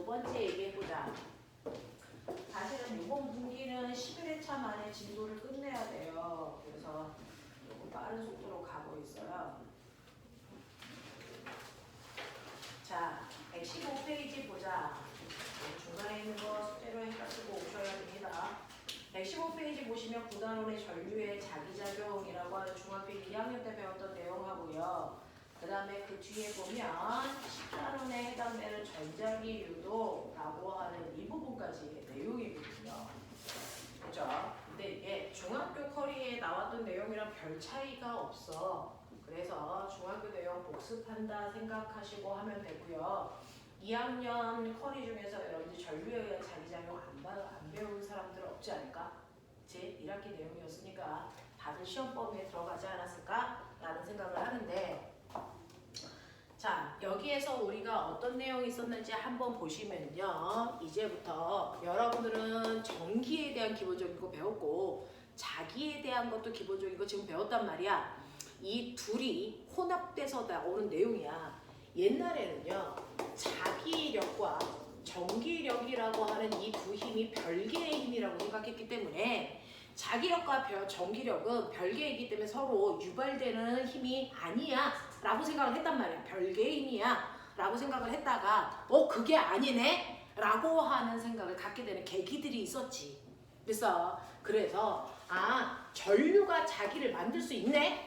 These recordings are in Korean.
번째 얘기해보자. 사실은 이번 분기는 11회차 만에 진도를 끝내야 돼요. 그래서 조금 빠른 속도로 가고 있어요. 자, 115페이지 보자. 중간에 있는 거 숙제로 해가지고 오셔야 됩니다. 115페이지 보시면 구단원의 전류의 자기작용이라고 하는 중학교 2학년 때 배웠던 내용하고요. 그 다음에 그 뒤에 보면 14론에 해당되는 전자기 유도라고 하는 이 부분까지의 내용이거든요. 그죠? 근데 이게 중학교 커리에 나왔던 내용이랑 별 차이가 없어. 그래서 중학교 내용 복습한다 생각하시고 하면 되고요. 2학년 커리 중에서 여러분들 전류에 의한 자기작용 안 배운 사람들 없지 않을까? 제 1학기 내용이었으니까 다들 시험 범위에 들어가지 않았을까? 라는 생각을 하는데, 자, 여기에서 우리가 어떤 내용이 있었는지 한번 보시면요. 이제부터 여러분들은 전기에 대한 기본적인 거 배웠고 자기에 대한 것도 기본적인 거 지금 배웠단 말이야. 이 둘이 혼합돼서 나오는 내용이야. 옛날에는요. 자기력과 전기력이라고 하는 이 두 힘이 별개의 힘이라고 생각했기 때문에 자기력과 전기력은 별개이기 때문에 서로 유발되는 힘이 아니야 라고 생각을 했단 말이야. 별개의 힘이야 라고 생각을 했다가 그게 아니네 라고 하는 생각을 갖게 되는 계기들이 있었지. 그래서 전류가 자기를 만들 수 있네,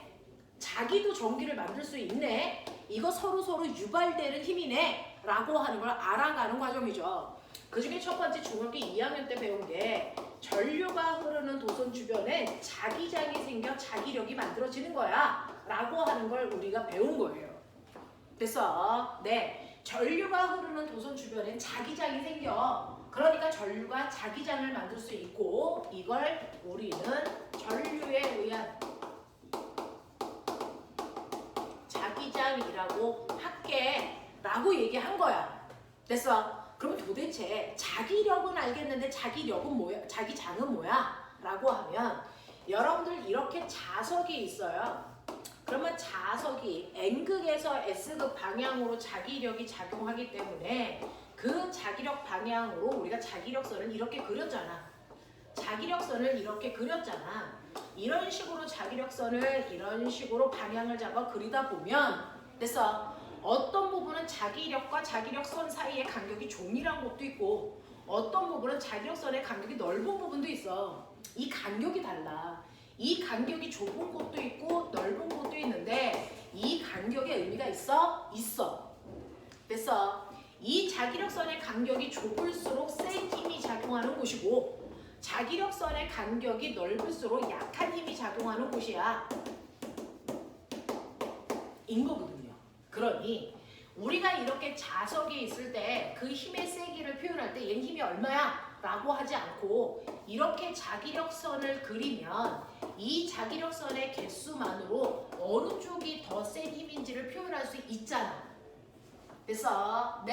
자기도 전기를 만들 수 있네, 이거 서로 유발되는 힘이네 라고 하는 걸 알아가는 과정이죠. 그 중에 첫 번째 중학교 2학년 때 배운 게 전류가 흐르는 도선 주변에 자기장이 생겨 자기력이 만들어지는 거야 라고 하는 걸 우리가 배운 거예요. 그래서 전류가 흐르는 도선 주변에 자기장이 생겨. 그러니까 전류가 자기장을 만들 수 있고 이걸 우리는 전류에 의한 자기장이라고 할게 라고 얘기한 거야. 됐어? 그럼 도대체 자기력은 알겠는데 자기력은 뭐야? 자기장은 뭐야? 라고 하면 여러분들 이렇게 자석이 있어요. 그러면 자석이 N극에서 S극 방향으로 자기력이 작용하기 때문에 그 자기력 방향으로 우리가 자기력선을 이렇게 그렸잖아. 자기력선을 이렇게 그렸잖아. 이런 식으로 자기력선을 이런 식으로 방향을 잡아 그리다 보면 됐어. 어떤 부분은 자기력과 자기력선 사이의 간격이 종이란 것도 있고 어떤 부분은 자기력선의 간격이 넓은 부분도 있어. 이 간격이 달라. 이 간격이 좁은 곳도 있고 넓은 곳도 있는데 이 간격의 의미가 있어? 있어. 됐어. 이 자기력선의 간격이 좁을수록 센 힘이 작용하는 곳이고 자기력선의 간격이 넓을수록 약한 힘이 작용하는 곳이야. 인 거거든요. 그러니 우리가 이렇게 자석이 있을 때 그 힘의 세기를 표현할 때 얘는 힘이 얼마야? 라고 하지 않고 이렇게 자기력선을 그리면 이 자기력선의 개수만으로 어느 쪽이 더 센 힘인지를 표현할 수 있잖아. 그래서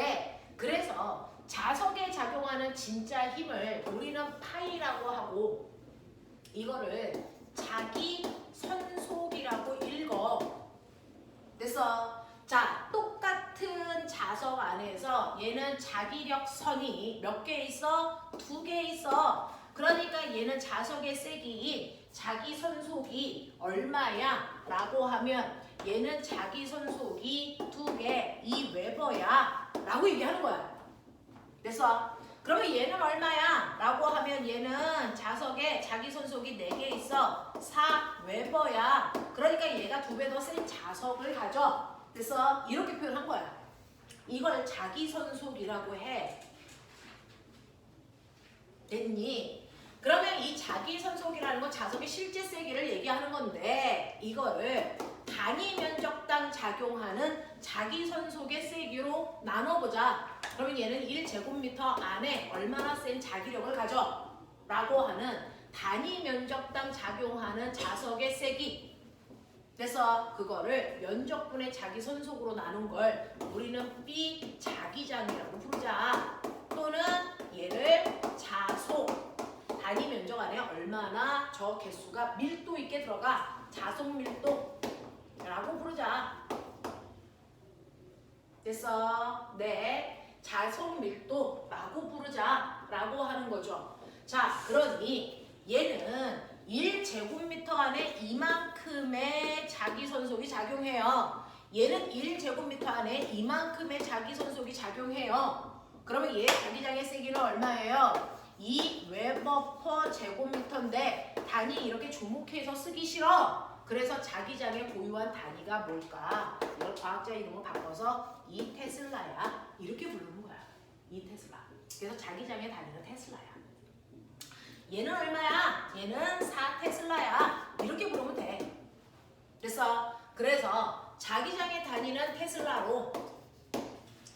그래서 자석에 작용하는 진짜 힘을 우리는 파이라고 하고 이거를 자기선속이라고 읽어. 그래서 자, 똑같은 자석 안에서 얘는 자기력선이 몇 개 있어? 2개 있어. 그러니까 얘는 자석의 세기, 자기선속이 얼마야? 라고 하면 얘는 자기선속이 2개, 2웨버야 라고 얘기하는 거야. 그래서 그러면 얘는 얼마야? 라고 하면 얘는 자석에 자기선속이 4개 있어. 4웨버야. 그러니까 얘가 2배 더 센 자석을 가져. 그래서 이렇게 표현한 거야. 이걸 자기선속이라고 해. 됐니? 그러면 이 자기선속이라는 건 자석의 실제 세기를 얘기하는 건데 이거를 단위 면적당 작용하는 자기선속의 세기로 나눠보자. 그러면 얘는 1제곱미터 안에 얼마나 센 자기력을 가져? 라고 하는 단위 면적당 작용하는 자석의 세기. 그래서 그거를 면적분의 자기선속으로 나눈 걸 우리는 B 자기장이라고 부르자. 또는 얘를 자속, 단위 면적 안에 얼마나 저 개수가 밀도 있게 들어가, 자속 밀도라고 부르자. 됐어? 자속 밀도 해보자 라고 하는 거죠. 자, 그러니 얘는 1제곱미터 안에 이만큼의 자기선속이 작용해요. 얘는 1제곱미터 안에 이만큼의 자기선속이 작용해요. 그러면 얘 자기장의 세기는 얼마예요? 2웨버/. 제곱미터인데 단위 이렇게 주목해서 쓰기 싫어. 그래서 자기장의 고유한 단위가 뭘까? 이걸 과학자 이름으로 바꿔서 2테슬라야. 이렇게 부르는 거야. 2테슬라. 그래서 자기장의 단위는 테슬라야. 얘는 얼마야? 얘는 4테슬라야. 이렇게 부르면 돼. 됐어? 그래서 자기장의 단위는 테슬라로,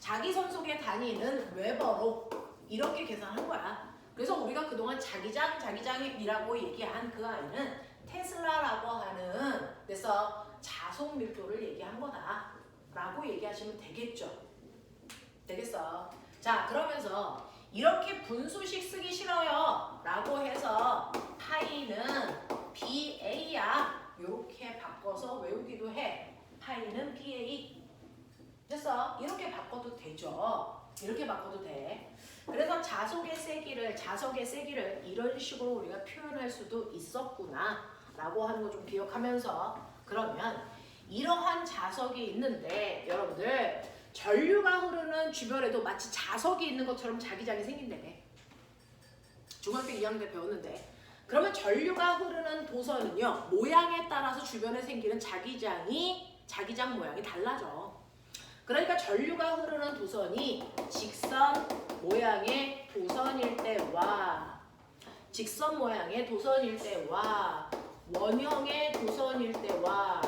자기선속의 단위는 웨버로 이렇게 계산한 거야. 그래서 우리가 그동안 자기장이라고 얘기한 그 아이는 테슬라라고 하는, 그래서 자속 밀도를 얘기한 거다 라고 얘기하시면 되겠죠. 되겠어? 자, 그러면서 이렇게 분수식 쓰기 싫어요 라고 해서 파이는 BA야 이렇게 바꿔서 외우기도 해. 파이는 BA. 됐어? 이렇게 바꿔도 되죠. 이렇게 바꿔도 돼. 그래서 자석의 세기를 이런 식으로 우리가 표현할 수도 있었구나 라고 하는 거 좀 기억하면서, 그러면 이러한 자석이 있는데 여러분들 전류가 흐르는 주변에도 마치 자석이 있는 것처럼 자기장이 생긴대. 중학교 2학년 때 배웠는데, 그러면 전류가 흐르는 도선은요 모양에 따라서 주변에 생기는 자기장 모양이 달라져. 그러니까 전류가 흐르는 도선이 직선 모양의 도선일 때와 원형의 도선일 때와,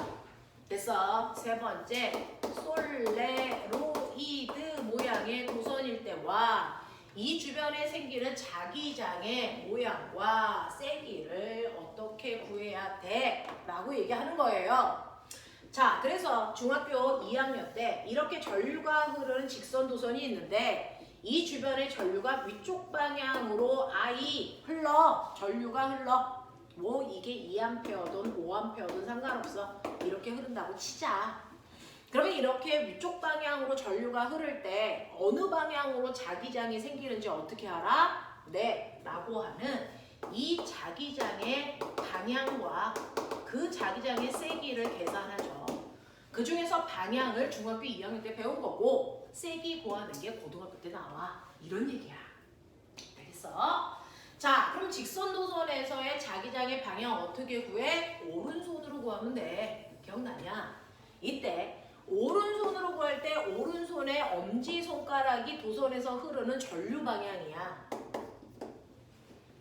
됐어? 세 번째, 솔레로이드 모양의 도선일 때와 이 주변에 생기는 자기장의 모양과 세기를 어떻게 구해야 돼? 라고 얘기하는 거예요. 자, 그래서 중학교 2학년 때 이렇게 전류가 흐르는 직선 도선이 있는데 이 주변에 전류가 위쪽 방향으로 전류가 흘러. 뭐 이게 2A든 5A든 상관없어. 이렇게 흐른다고 치자. 그러면 이렇게 위쪽 방향으로 전류가 흐를 때 어느 방향으로 자기장이 생기는지 어떻게 알아? 네, 라고 하는 이 자기장의 방향과 그 자기장의 세기를 계산하죠. 그 중에서 방향을 중학교 2학년 때 배운 거고 세기 구하는 게 고등학교 때 나와. 이런 얘기야. 알겠어? 자, 그럼 직선도선에서의 자기장의 방향 어떻게 구해? 오른손으로 구하면 돼. 기억나냐? 이때 오른손으로 구할 때 오른손의 엄지손가락이 도선에서 흐르는 전류 방향이야.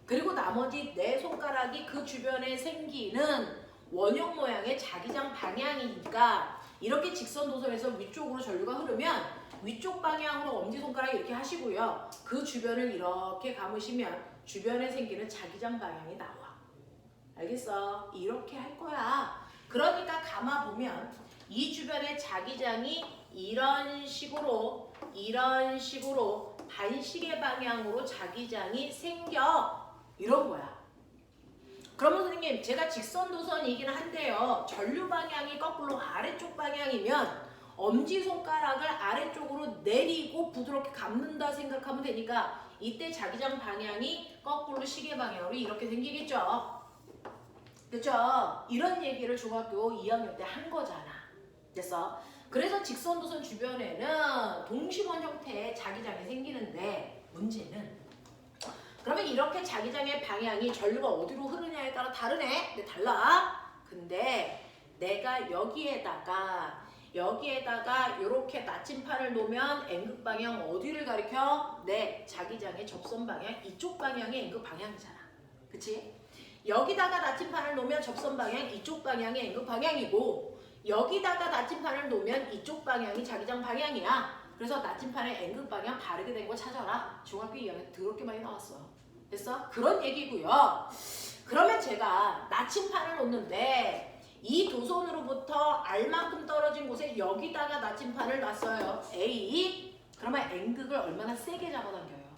그리고 나머지 네 손가락이 그 주변에 생기는 원형 모양의 자기장 방향이니까 이렇게 직선 도선에서 위쪽으로 전류가 흐르면 위쪽 방향으로 엄지손가락 이렇게 하시고요. 그 주변을 이렇게 감으시면 주변에 생기는 자기장 방향이 나와. 알겠어? 이렇게 할 거야. 그러니까 감아보면 이 주변의 자기장이 이런 식으로 반시계 방향으로 자기장이 생겨. 이런 거야. 그러면 선생님, 제가 직선도선이긴 한데요. 전류 방향이 거꾸로 아래쪽 방향이면 엄지손가락을 아래쪽으로 내리고 부드럽게 감는다 생각하면 되니까 이때 자기장 방향이 거꾸로 시계 방향으로 이렇게 생기겠죠. 그렇죠? 이런 얘기를 중학교 2학년 때 한 거잖아. 됐어? 그래서 직선도선 주변에는 동심원 형태의 자기장이 생기는데 문제는, 그러면 이렇게 자기장의 방향이 전류가 어디로 흐르냐에 따라 다르네? 근데 달라. 근데 내가 여기에다가 이렇게 나침판을 놓으면 N극 방향 어디를 가리켜? 네, 자기장의 접선 방향 이쪽 방향이 N극 방향이잖아. 그치? 여기다가 나침판을 놓으면 접선 방향 이쪽 방향이 N극 방향이고 여기다가 나침판을 놓으면 이쪽 방향이 자기장 방향이야. 그래서 나침판의 N극 방향 바르게 된 거 찾아라. 중학교 2학년 더럽게 많이 나왔어. 됐어? 그런 얘기고요. 그러면 제가 나침판을 놓는데 이 도선으로부터 R만큼 떨어진 곳에 여기다가 나침판을 놨어요. A. 그러면 N극을 얼마나 세게 잡아당겨요?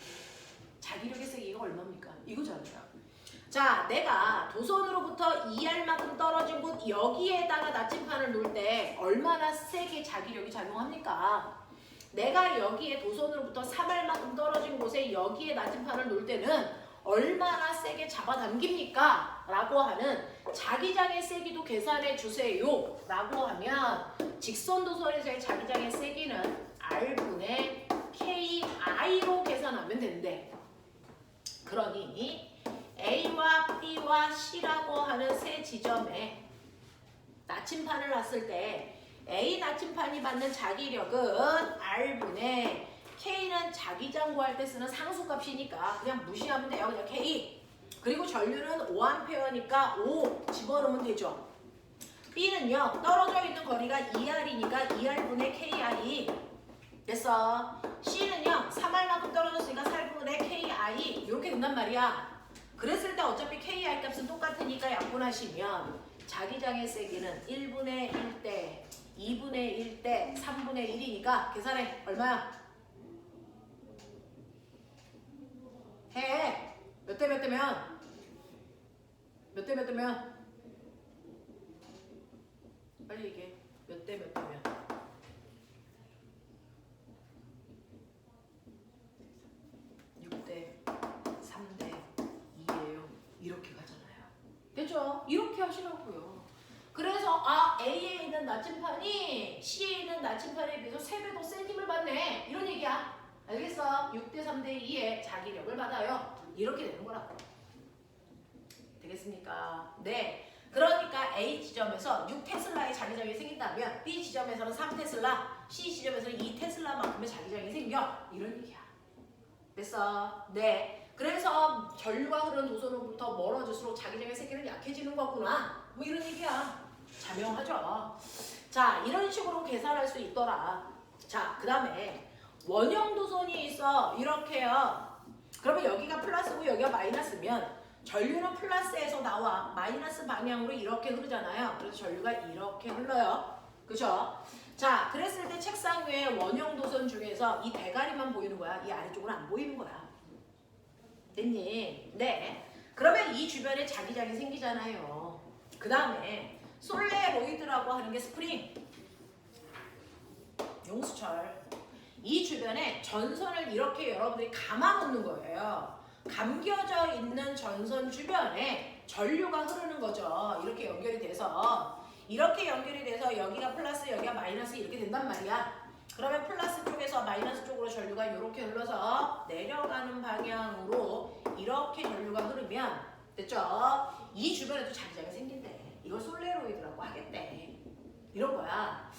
자기력의 세기가 얼마입니까? 이거잖아요. 자, 내가 도선으로부터 2R만큼 떨어진 곳 여기에다가 나침판을 놓을 때 얼마나 세게 자기력이 작용합니까? 내가 여기에 도선으로부터 3R만큼 떨어진 곳 곳에 여기에 나침판을 놓을 때는 얼마나 세게 잡아당깁니까? 라고 하는 자기장의 세기도 계산해 주세요 라고 하면 직선도선에서의 자기장의 세기는 R분의 KI로 계산하면 된대. 그러니 A와 B와 C라고 하는 세 지점에 나침판을 놨을 때 A 나침판이 받는 자기력은 R분의 K는 자기장 구할 때 쓰는 상수값이니까 그냥 무시하면 돼요. 그냥 K. 그리고 전류는 5A니까 5 집어넣으면 되죠. B는요. 떨어져 있는 거리가 2R이니까 2R분의 KI. 됐어. C는요. 3R만큼 떨어졌으니까 4분의 KI. 이렇게 된단 말이야. 그랬을 때 어차피 KI 값은 똑같으니까 약분하시면 자기장의 세기는 1분의 1대 2분의 1대 3분의 1이니까 계산해. 얼마야? 해. 몇 대 몇 대면? 몇 대 몇 대면? 빨리 얘기해. 몇 대 몇 대면? 6대 3대 2예요. 이렇게 가잖아요. 됐죠? 이렇게 하시라고요. 그래서 A에 있는 나침판이 C에 있는 나침판에 비해서 3배 더 센 힘을 받네. 이런 얘기야. 알겠어? 6대 3대 2의 자기력을 받아요. 이렇게 되는 거라고. 되겠습니까? 네. 그러니까 A 지점에서 6테슬라의 자기장이 생긴다면 B 지점에서는 3테슬라, C 지점에서는 2테슬라만큼의 자기장이 생겨. 이런 얘기야. 됐어? 네. 그래서 전류가 흐르는 도선으로부터 멀어질수록 자기장의 세기는 약해지는 거구나. 뭐 이런 얘기야. 자명하죠? 자, 이런 식으로 계산할 수 있더라. 자, 그 다음에 원형 도선이 있어. 이렇게요. 그러면 여기가 플러스고 여기가 마이너스면 전류는 플러스에서 나와. 마이너스 방향으로 이렇게 흐르잖아요. 그래서 전류가 이렇게 흘러요. 그죠? 자, 그랬을 때 책상 위에 원형 도선 중에서 이 대가리만 보이는 거야. 이 아래쪽은 안 보이는 거야. 됐니? 네. 그러면 이 주변에 자기장이 생기잖아요. 그 다음에 솔레로이드라고 하는 게 스프링. 용수철. 이 주변에 전선을 이렇게 여러분들이 감아 놓는 거예요. 감겨져 있는 전선 주변에 전류가 흐르는 거죠. 이렇게 연결이 돼서 여기가 플러스 여기가 마이너스 이렇게 된단 말이야. 그러면 플러스 쪽에서 마이너스 쪽으로 전류가 이렇게 흘러서 내려가는 방향으로 이렇게 전류가 흐르면 됐죠? 이 주변에도 자기장이 생긴대. 이걸 솔레로이드라고 하겠대. 이런 거야.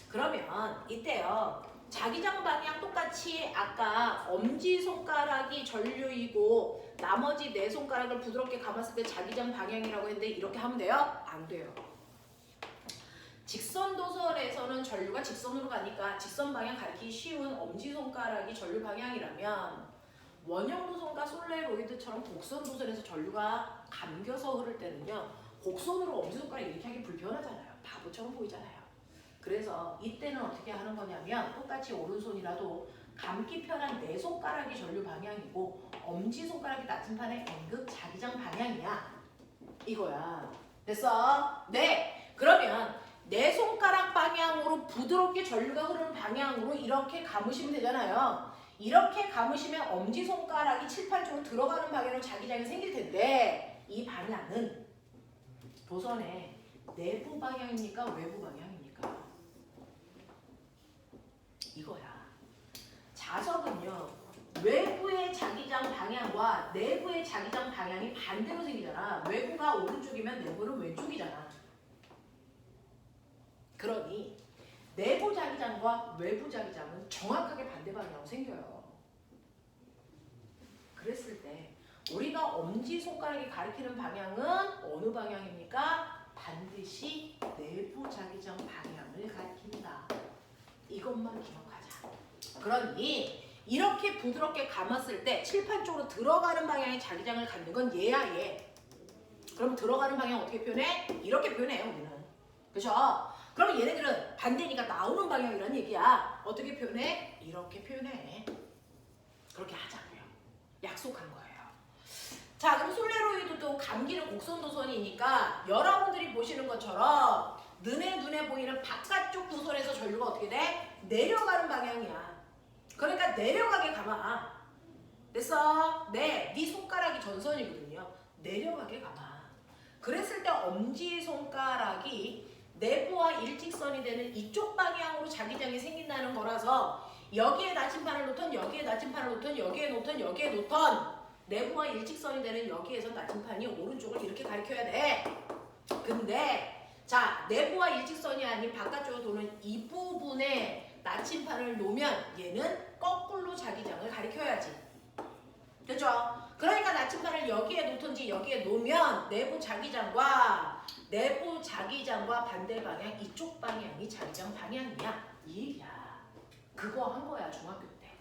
그러면 이때요. 자기장 방향 똑같이 아까 엄지손가락이 전류이고 나머지 네 손가락을 부드럽게 감았을 때 자기장 방향이라고 했는데 이렇게 하면 돼요? 안 돼요. 직선 도선에서는 전류가 직선으로 가니까 직선 방향 가리키기 쉬운 엄지손가락이 전류 방향이라면 원형 도선과 솔레로이드처럼 곡선 도선에서 전류가 감겨서 흐를 때는요. 곡선으로 엄지손가락 이렇게 하기 불편하잖아요. 바보처럼 보이잖아요. 그래서 이때는 어떻게 하는 거냐면 똑같이 오른손이라도 감기 편한 네 손가락이 전류 방향이고 엄지손가락이 나침판의 N극 자기장 방향이야. 이거야. 됐어? 네. 그러면 네 손가락 방향으로 부드럽게 전류가 흐르는 방향으로 이렇게 감으시면 되잖아요. 이렇게 감으시면 엄지손가락이 칠판 쪽으로 들어가는 방향으로 자기장이 생길 텐데 이 방향은 도선의 내부 방향입니까? 외부 방향입니까? 이거야. 자석은요. 외부의 자기장 방향과 내부의 자기장 방향이 반대로 생기잖아. 외부가 오른쪽이면 내부는 왼쪽이잖아. 그러니 내부 자기장과 외부 자기장은 정확하게 반대 방향으로 생겨요. 그랬을 때 우리가 엄지손가락이 가리키는 방향은 어느 방향입니까? 반드시 내부 자기장 방향을 가리킨다. 이것만 기억하자. 그러니 이렇게 부드럽게 감았을 때 칠판 쪽으로 들어가는 방향의 자기장을 갖는 건 얘야 얘. 그럼 들어가는 방향 어떻게 표현해? 이렇게 표현해요 우리는. 그죠? 그럼 얘네들은 반대니까 나오는 방향이란 얘기야. 어떻게 표현해? 이렇게 표현해. 그렇게 하자고요. 약속한 거예요. 자, 그럼 솔레로이드도 감기는 곡선도선이니까 여러분들이 보시는 것처럼 너네 눈에 보이는 바깥쪽 도선에서 전류가 어떻게 돼? 내려가는 방향이야. 그러니까 내려가게 감아. 됐어? 네 손가락이 전선이거든요. 내려가게 가봐. 그랬을 때 엄지손가락이 내부와 일직선이 되는 이쪽 방향으로 자기장이 생긴다는 거라서 여기에 나침판을 놓던 여기에 나침판을 놓던 여기에 놓던 여기에 놓던 내부와 일직선이 되는 여기에서 나침판이 오른쪽을 이렇게 가리켜야 돼. 근데 자 내부와 일직선이 아닌 바깥쪽으로 도는 이 부분에 나침판을 놓으면 얘는 거꾸로 자기장을 가리켜야지. 됐죠? 그러니까 나침판을 여기에 놓든지 여기에 놓으면 내부 자기장과 반대 방향 이쪽 방향이 자기장 방향이야. 이 얘기야. 그거 한 거야 중학교 때.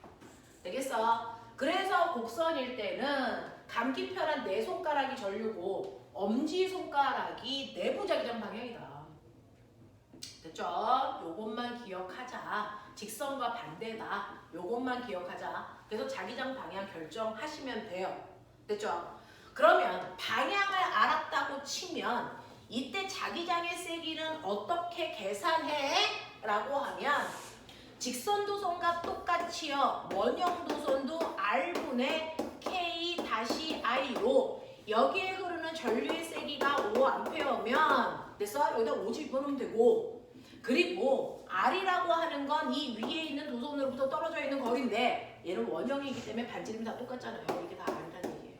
되겠어? 그래서 곡선일 때는 감기 편한 내 손가락이 전류고 엄지손가락이 내부 자기장 방향이다. 됐죠? 요것만 기억하자. 직선과 반대다. 요것만 기억하자. 그래서 자기장 방향 결정하시면 돼요. 됐죠? 그러면 방향을 알았다고 치면 이때 자기장의 세기는 어떻게 계산해? 라고 하면 직선도선과 똑같이요. 원형도선도 R분의 K-I로 여기에 흐르는 전류의 세기가 5A면 됐어? 여기다 5 집어넣으면 되고 그리고 R이라고 하는 건 이 위에 있는 도선으로부터 떨어져 있는 거리인데 얘는 원형이기 때문에 반지름이 다 똑같잖아요. 이게 다 R이라는 얘기예요.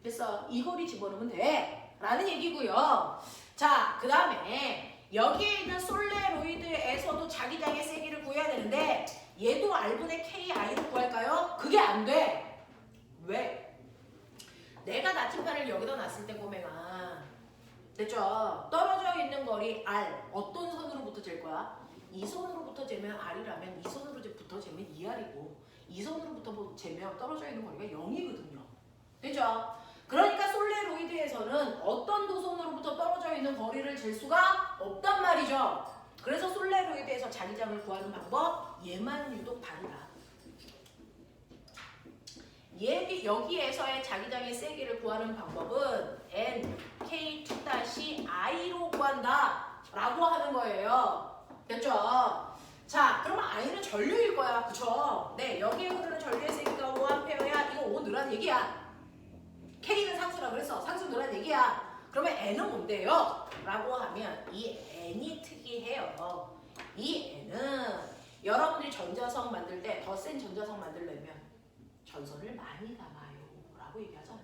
됐어? 이 거리 집어넣으면 돼. 라는 얘기고요. 자, 그 다음에 여기에 있는 솔레로이드에서도 자기장의 세기를 구해야 되는데 얘도 R분의 KI로 구할까요? 그게 안 돼. 왜? 내가 나침판을 여기다 놨을 때 꼬맹아 됐죠? 떨어져 있는 거리 R 어떤 선으로부터 잴 거야? 이 선으로부터 재면 R이라면 이 선으로부터 재면 2R이고 이 선으로부터 재면 떨어져 있는 거리가 0이거든요. 됐죠? 그러니까 솔레로이드에서는 어떤 도선으로부터 떨어져 있는 거리를 잴 수가 없단 말이죠. 그래서 솔레로이드에서 자기장을 구하는 방법 얘만 유독 다르다. 여기에서의 자기장의 세기를 구하는 방법은 NK2-I로 구한다 라고 하는 거예요. 됐죠? 자, 그러면 I는 전류일 거야. 그쵸? 네, 여기에 흐르는 전류의 세기가 5A야. 이거 5 넣으란 얘기야. K는 상수라 그랬어. 상수 넣으란 얘기야. 그러면 N은 뭔데요? 라고 하면 이 N이 특이해요. 이 N은 여러분들이 전자석 만들 때 더 센 전자석 만들려면 전선을 많이 감아요 라고 얘기하잖아요.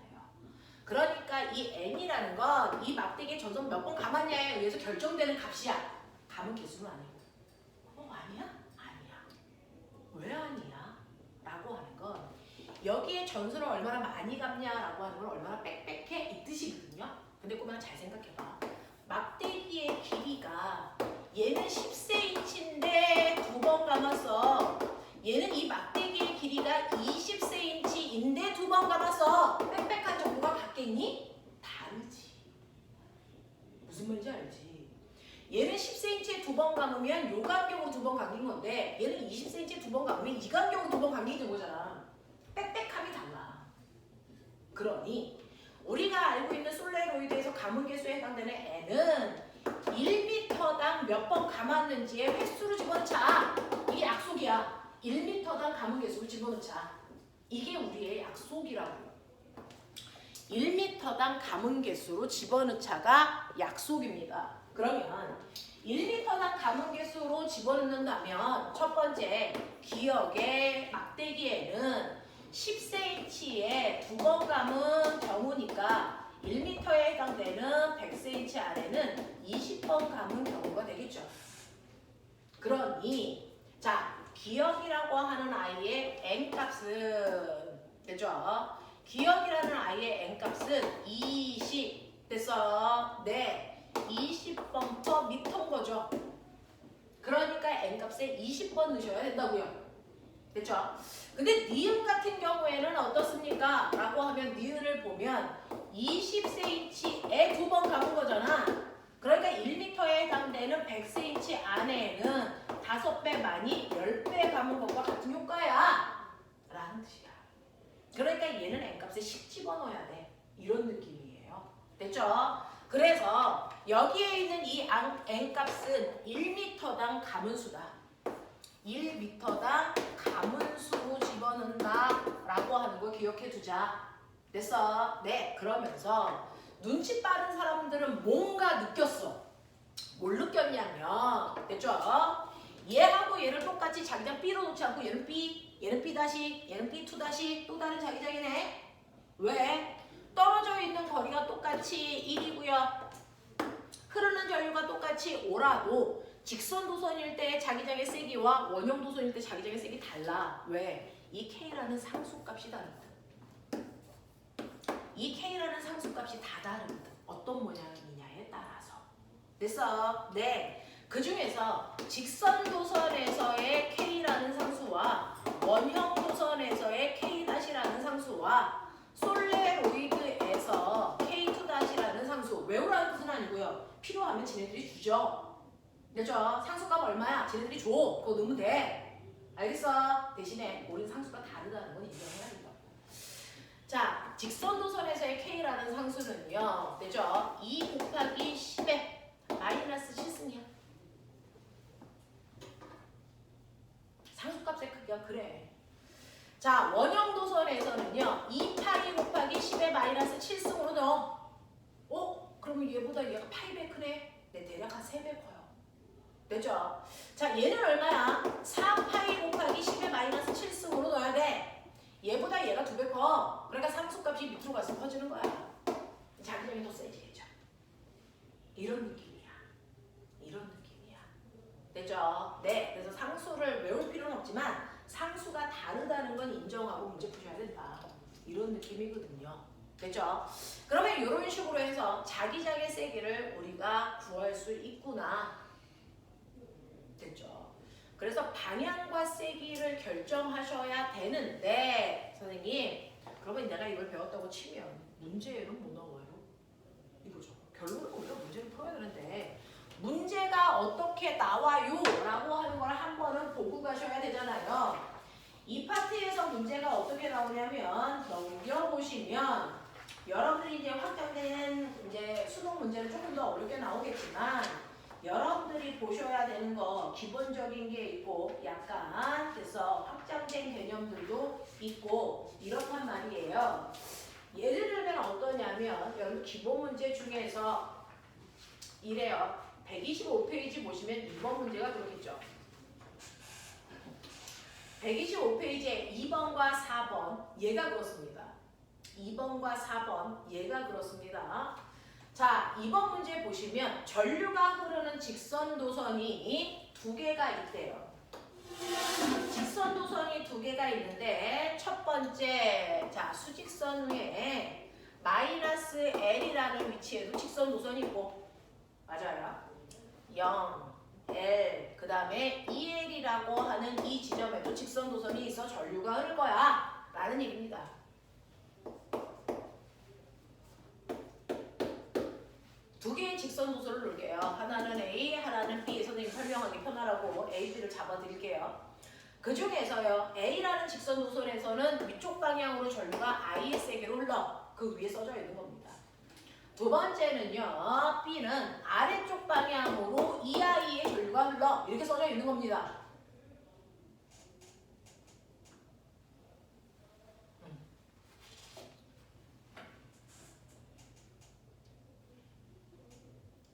그러니까 이 N이라는 건 이 막대기에 전선 몇 번 감았냐에 의해서 결정되는 값이야. 감은 개수는 아니고. 아니야? 아니야. 왜 아니야? 라고 하는 건 여기에 전선을 얼마나 많이 감냐라고 하는 건 얼마나 빽빽해 이 뜻이거든요. 근데 꼬마가 잘 생각해봐. 막대기의 길이가 얘는 10cm인데 2번 감았어. 얘는 이 막대기의 길이가 20cm인데 2번 감았어. 빽빽한 정도가 같겠니? 다르지. 무슨 말인지 알지? 얘는 10cm에 2번 감으면 요 간격으로 2번 감긴 건데 얘는 20cm에 2번 감으면 이 간격으로 2번 감기게 된 거잖아. 빽빽함이 달라. 그러니 우리가 알고 있는 솔레로이드에서 감은 개수에 해당되는 N은 1m당 몇 번 감았는지의 횟수를 집어넣자. 이게 약속이야. 1m당 감은 개수를 집어넣자. 이게 우리의 약속이라고. 1m당 감은 개수로 집어넣자가 약속입니다. 그러면 1m당 감은 개수로 집어넣는다면 첫 번째 기억의 막대기에는 10cm에 2번 감은 경우니까 1m에 해당되는 100cm 안에는 20번 감은 경우가 되겠죠. 그러니 자 기억이라고 하는 아이의 n값은 됐죠? 기억이라는 아이의 n값은 20 됐어? 네 20번 per 미터인 거죠. 그러니까 n값에 20번 넣으셔야 된다고요. 됐죠? 근데 니은 같은 경우에는 어떻습니까? 라고 하면 니은을 보면 20cm에 2번 감은 거잖아. 그러니까 1m에 해당되는 100cm 안에는 5배 많이 10배 감은 것과 같은 효과야. 라는 뜻이야. 그러니까 얘는 n값에 10 집어넣어야 돼. 이런 느낌이에요. 됐죠? 그래서 여기에 있는 이 n값은 1m당 감은수다. 1m당 감은수로 집어넣는다 라고 하는 걸 기억해 두자. 됐어? 네. 그러면서 눈치 빠른 사람들은 뭔가 느꼈어. 뭘 느꼈냐면, 됐죠? 얘하고 얘를 똑같이 자기장 B로 놓지 않고 얘는 B, 얘는 B 다시, 얘는 B2 다시 또 다른 자기장이네. 왜? 떨어져 있는 거리가 똑같이 1이고요. 흐르는 전류가 똑같이 오라도 직선 도선일 때 자기장의 세기와 원형 도선일 때 자기장의 세기 달라. 왜? 이 K라는 상수값이 다르거든. 이 K라는 상수값이 다 다르거든. 어떤 모양이냐에 따라서. 됐어? 네. 그 중에서 직선 도선에서의 K라는 상수와 원형 도선에서의 K-라는 상수와 솔레로이드에서 K2-라는 상수, 외우라는 뜻은 아니고요. 필요하면 지네들이 주죠. 됐죠? 상수값 얼마야? 지네들이 줘. 그거 넣으면 돼. 알겠어? 대신에 우리는 상수가 다르다는 건 인정해야 된다. 자, 직선 도선에서의 K라는 상수는요. 됐죠? 2 곱하기 10의 마이너스 7승이야. 상수값의 크기가 그래. 자, 원형 도선에서는요. 2파이 곱하기 10의 마이너스 7승으로 넣어. 그러면 얘보다 얘가 파이배 크네. 네, 대략 한 3배 커요. 됐죠? 자, 얘는 얼마야? 4파이 곱하기 10의 마이너스 7승으로 넣어야 돼. 얘보다 얘가 2배 커. 그러니까 상수값이 밑으로 가서 커지는 거야. 자기장이 더 세지겠죠. 이런 느낌이야. 이런 느낌이야. 됐죠? 네. 그래서 상수를 외울 필요는 없지만 상수가 다르다는 건 인정하고 문제 푸셔야 된다. 이런 느낌이거든요. 됐죠? 그러면 이런 식으로 해서 자기장의 세기를 우리가 구할 수 있구나. 됐죠? 그래서 방향과 세기를 결정하셔야 되는데 선생님, 그러면 내가 이걸 배웠다고 치면 문제는 뭐 나와요? 이거죠. 결론은 우리가 문제를 풀어야 되는데 문제가 어떻게 나와요? 라고 하는 걸 한 번은 보고 가셔야 되잖아요. 이 파트에서 문제가 어떻게 나오냐면 넘겨보시면 여러분들이 이제 확장된 이제 수능 문제는 조금 더 어렵게 나오겠지만 여러분들이 보셔야 되는 거 기본적인 게 있고 약간 그래서 확장된 개념들도 있고 이렇단 말이에요. 예를 들면 어떠냐면 여러분 기본 문제 중에서 이래요. 125페이지 보시면 2번 문제가 그렇겠죠. 125페이지에 2번과 4번 얘가 그렇습니다. 2번과 4번 얘가 그렇습니다. 자, 2번 문제 보시면 전류가 흐르는 직선 도선이 2개가 있대요. 직선 도선이 2개가 있는데 첫 번째 자 수직선 위에 마이너스 L이라는 위치에도 직선 도선이 있고 맞아요. 0, L, 그 다음에 EL이라고 하는 이 지점에도 직선 도선이 있어 전류가 흐를 거야 라는 얘기입니다. 두 개의 직선 도선을 놓을게요. 하나는 A, 하나는 B. 선생님 설명하기 편하라고 A, B를 잡아드릴게요. 그 중에서요. A라는 직선 도선에서는 위쪽 방향으로 전류가 I의 세기로 흘러. 그 위에 써져 있는 겁니다. 두 번째는요. B는 아래쪽 방향으로 EI의 전류가 흘러. 이렇게 써져 있는 겁니다.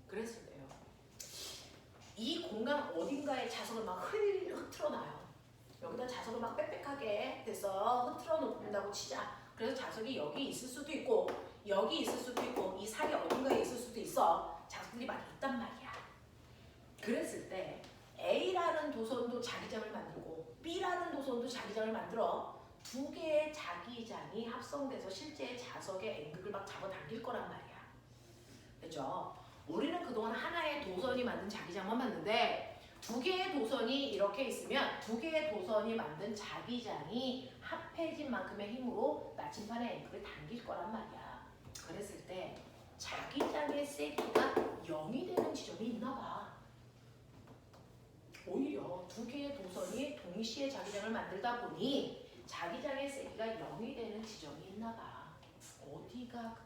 그랬을 때요. 이 공간 어딘가에 자석을 막 흐트러 놔요. 여기다 자석을 막 빽빽하게 돼서 흐트러 놓는다고 치자. 그래서 자석이 여기 있을 수도 있고 여기 있을 수도 있고 이 사이 어딘가에 있을 수도 있어. 자석들이 많이 있단 말이야. 그랬을 때 A라는 도선도 자기장을 만들고 B라는 도선도 자기장을 만들어 두 개의 자기장이 합성돼서 실제 자석의 N극을 막 잡아당길 거란 말이야. 그죠? 우리는 그동안 하나의 도선이 만든 자기장만 봤는데 두 개의 도선이 이렇게 있으면 두 개의 도선이 만든 자기장이 합해진 만큼의 힘으로 나침판의 N극을 당길 거란 말이야. 그랬을 때 자기장의 세기가 0이 되는 지점이 있나 봐. 오히려 두 개의 도선이 동시에 자기장을 만들다 보니 자기장의 세기가 0이 되는 지점이 있나 봐. 어디가 그래?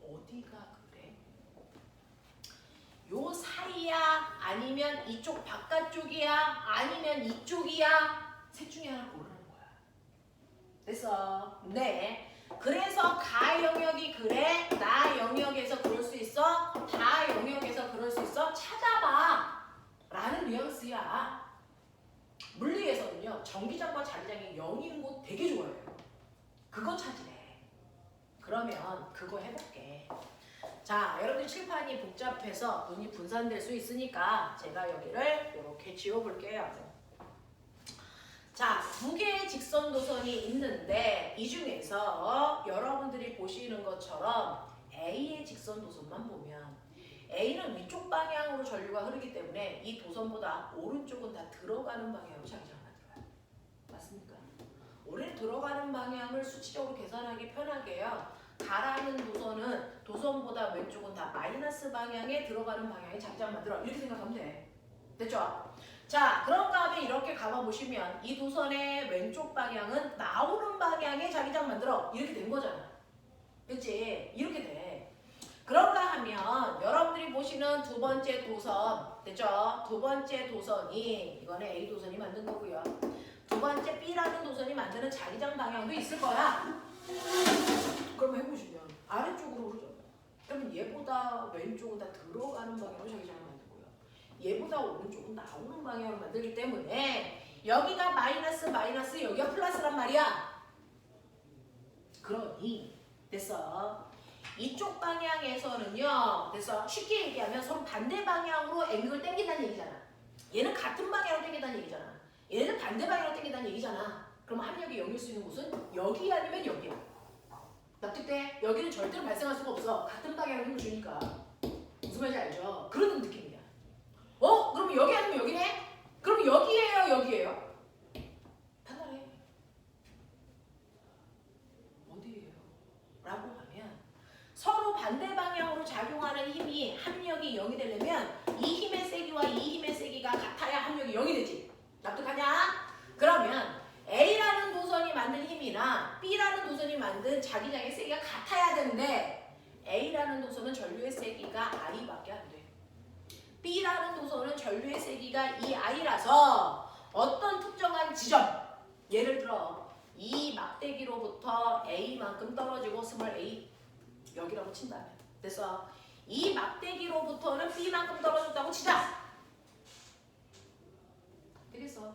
어디가 그래? 요 사이야 아니면 이쪽 바깥쪽이야? 아니면 이쪽이야? 셋 중에 하나 고르는 거야. 됐어? 네. 그래서 가 영역이 그래? 나 영역에서 그럴 수 있어? 다 영역에서 그럴 수 있어? 찾아봐. 라는 뉘앙스야. 물리에서는요. 전기장과 자기장이 0인 곳 되게 좋아해요. 그거 찾으래. 그러면 그거 해볼게. 자, 여러분들 칠판이 복잡해서 눈이 분산될 수 있으니까 제가 여기를 이렇게 지워볼게요. 자, 두 개의 직선 도선이 있는데 이 중에서 여러분들이 보시는 것처럼 A의 직선 도선만 보면 A는 위쪽 방향으로 전류가 흐르기 때문에 이 도선보다 오른쪽은 다 들어가는 방향으로 자기장을 만들어요. 맞습니까? 오래 들어가는 방향을 수치적으로 계산하기 편하게요. 가라는 도선은 도선보다 왼쪽은 다 마이너스 방향에 들어가는 방향에 자기장을 만들어. 이렇게 생각하면 돼. 됐죠? 자, 그런가 하면 이렇게 가봐보시면 이 도선의 왼쪽 방향은 나오는 방향에 자기장 만들어. 이렇게 된 거잖아. 그치? 이렇게 돼. 그런가 하면 여러분들이 보시는 두 번째 도선, 됐죠? 두 번째 도선이, 이거는 A 도선이 만든 거고요. 두 번째 B라는 도선이 만드는 자기장 방향도 있을 거야. 그럼 해보시면 아래쪽으로 흐르잖아. 그러면 얘보다 왼쪽은 다 들어가는 방향으로 자기장을 만들고요. 얘보다 오른쪽은 나오는 방향으로 만들기 때문에 여기가 마이너스 마이너스 여기가 플러스란 말이야. 그러니 됐어. 이쪽 방향에서는요. 됐어. 쉽게 얘기하면 서로 반대 방향으로 앵글을 당긴다는 얘기잖아. 얘는 같은 방향으로 당긴다는 얘기잖아. 얘는 반대 방향으로 당긴다는 얘기잖아. 그럼 합력이 0일 수 있는 곳은 여기 아니면 여기야. 납득돼? 여기는 절대로 발생할 수가 없어. 같은 방향으로 힘을 주니까. 무슨 말인지 알죠? 그런 느낌이야. 그럼 여기 아니면 여기네? 그럼 여기예요, 여기예요? 판단해. 어디예요? 라고 하면 서로 반대 방향으로 작용하는 힘이 합력이 0이 되려면 이 힘의 세기와 이 힘의 세기가 같아야 합력이 0이 되지. 납득하냐? 그러면 A라는 도선이 만든 힘이나 B라는 도선이 만든 자기장의 세기가 같아야 되는데 A라는 도선은 전류의 세기가 I밖에 안 돼. B라는 도선은 전류의 세기가 2I라서 어떤 특정한 지점, 예를 들어 이 막대기로부터 A만큼 떨어지고 스몰 A 여기라고 친다면 됐어. 이 막대기로부터는 B만큼 떨어졌다고 치자. 되겠어.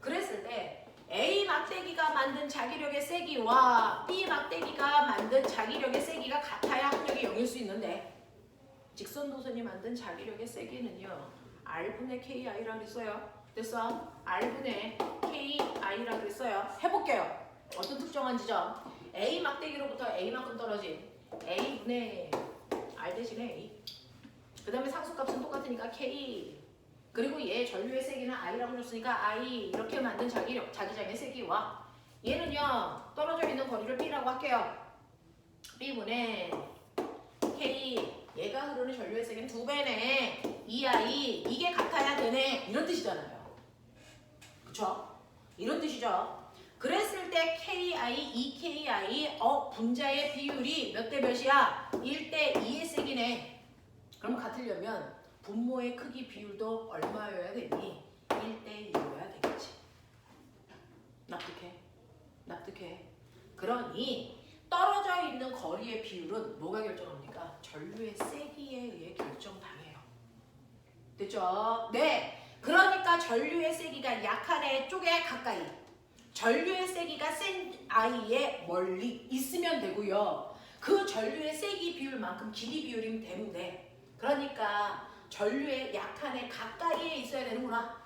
그랬을 때 A 막대기가 만든 자기력의 세기와 B 막대기가 만든 자기력의 세기가 같아야 합력이 0일 수 있는데 직선 도선이 만든 자기력의 세기는요. R분의 KI라 그랬어요. 됐어? R분의 KI라 그랬어요. 해볼게요. 어떤 특정한 지점 A 막대기로부터 A만큼 떨어진 A분의 R 대신에 A 그 다음에 상수값은 똑같으니까 K 그리고 얘 전류의 세기는 I라고 줬으니까 I 이렇게 만든 자기력, 자기장의 세기와 얘는요 떨어져 있는 거리를 B라고 할게요. B분의 K 얘가 흐르는 전류의 세기는 2배네. 2I 이게 같아야 되네. 이런 뜻이잖아요. 그쵸? 이런 뜻이죠. 그랬을 때 KI, EKI 분자의 비율이 몇 대 몇이야? 1대 2의 세기네. 그럼 같으려면 분모의 크기 비율도 얼마여야 되니? 1대 1이어야 되겠지. 납득해? 납득해? 그러니 떨어져 있는 거리의 비율은 뭐가 결정합니까? 전류의 세기에 의해 결정당해요. 됐죠? 네. 그러니까 전류의 세기가 약한 애 쪽에 가까이 전류의 세기가 센 아이에 멀리 있으면 되고요. 그 전류의 세기 비율만큼 길이 비율이면 되면 돼. 그러니까 전류의 약한 애 가까이에 있어야 되는구나.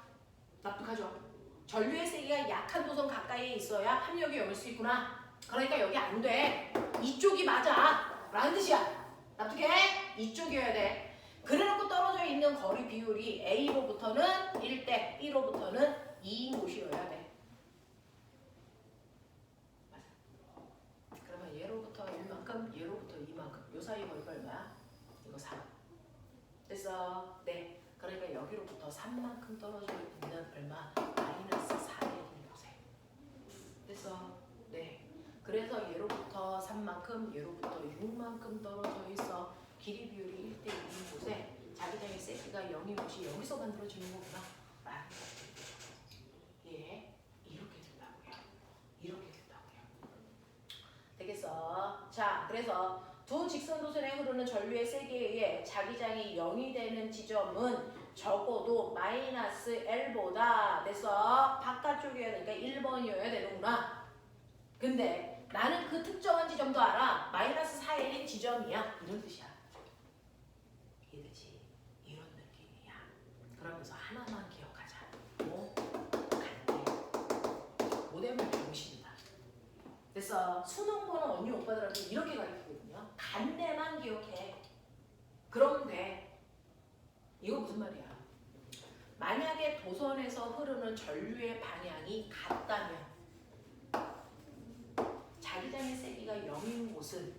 납득하죠? 전류의 세기가 약한 도선 가까이에 있어야 합력이 0일 수 있구나. 그러니까 여기 안 돼. 이쪽이 맞아. 라는 뜻이야. 납득해? 이쪽이어야 돼. 그래놓고 떨어져 있는 거리 비율이 A로부터는 1대, B로부터는 2인 곳이어야 돼. 맞아. 그러면 얘로부터 1만큼, 얘로부터 2만큼. 요 사이 거리가 얼마야? 이거 3. 됐어? 네. 그러니까 여기로부터 3만큼 떨어져 있는 얼마? 마이너스 4에 있는 곳에. 됐어? 네. 그래서 얘로부터 3만큼, 얘로부터 6만큼 떨어져 있어. 길이 비율이 1대 1인 곳에 자기장의 세기가 0인 곳이 여기서 만들어지는 거구나 라는 거. 예, 이렇게 된다고요. 이렇게 된다고요. 되겠어? 자, 그래서 두 직선 도선에 흐르는 전류의 세기에 의해 자기장이 0이 되는 지점은 적어도 마이너스 L보다 됐어? 바깥쪽이어야 되니까 1번이어야 되는구나. 근데 나는 그 특정한 지점도 알아. 마이너스 4L인 지점이야. 이런 뜻이야. 이해되지? 이런 느낌이야. 그러면서 하나만 기억하자. 뭐? 간대. 모델은 병신이다. 그래서 수능보는 언니 오빠들한테 이렇게 가르치거든요. 간대만 기억해. 그러면 돼. 이거 무슨 말이야? 만약에 도선에서 흐르는 전류의 방향이 같다면 자기장의 세기가 0인 곳은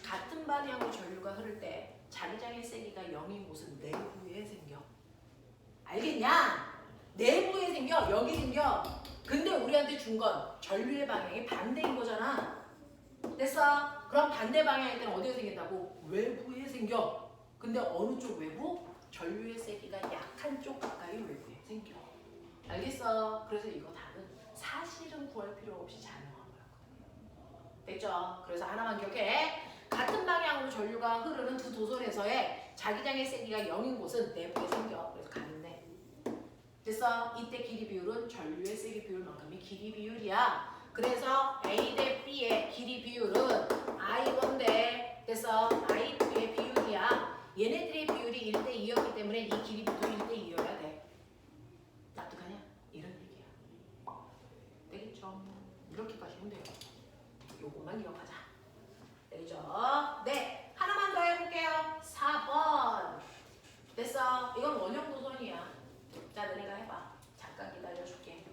같은 방향으로 전류가 흐를 때 자기장의 세기가 0인 곳은 내부에 생겨. 알겠냐? 내부에 생겨. 여기 생겨. 근데 우리한테 준 건 전류의 방향이 반대인 거잖아. 됐어? 그럼 반대 방향일 때는 어디에 생긴다고? 외부에 생겨. 근데 어느 쪽 외부? 전류의 세기가 약한 쪽 가까이 외부에 생겨. 알겠어? 그래서 이거 답은 사실은 구할 필요 없이 자명한 거였거든요. 됐죠? 그래서 하나만 기억해. 같은 방향으로 전류가 흐르는 두 도선에서의 자기장의 세기가 0인 곳은 내부에 생겨. 그래서 가는데. 됐어? 이때 길이 비율은 전류의 세기 비율만큼이 길이 비율이야. 그래서 A 대 B의 길이 비율은 I1 대 됐어? I2의 비율이야. 얘네들의 비율이 1대 2였기 때문에 이 길이도 1대 2여야 돼. 납득하냐? 이런 얘기야. 되겠죠? 이렇게까지 하면 돼요. 요것만 기억하자. 되겠죠? 네. 하나만 더 해볼게요. 4번. 됐어? 이건 원형 도선이야. 자, 너네가 해봐. 잠깐 기다려줄게.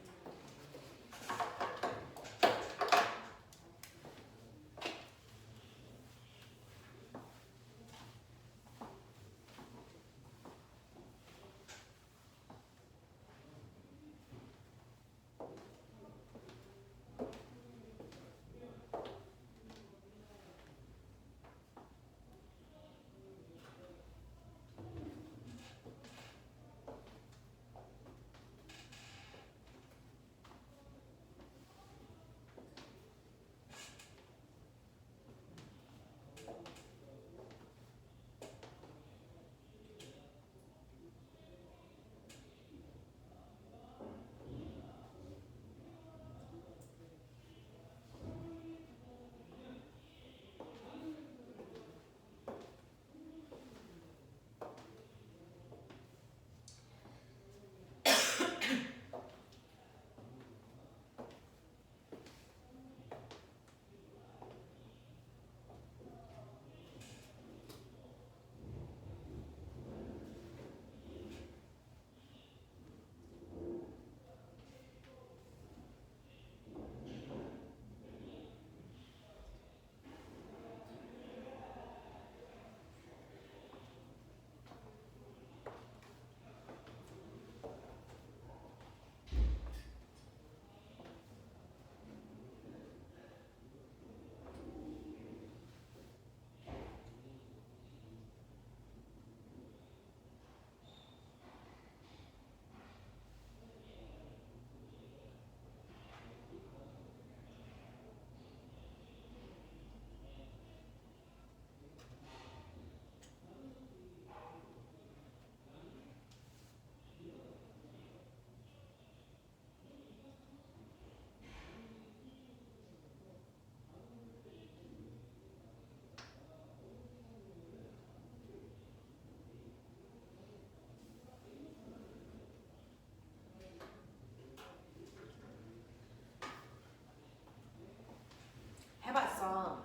해봤어.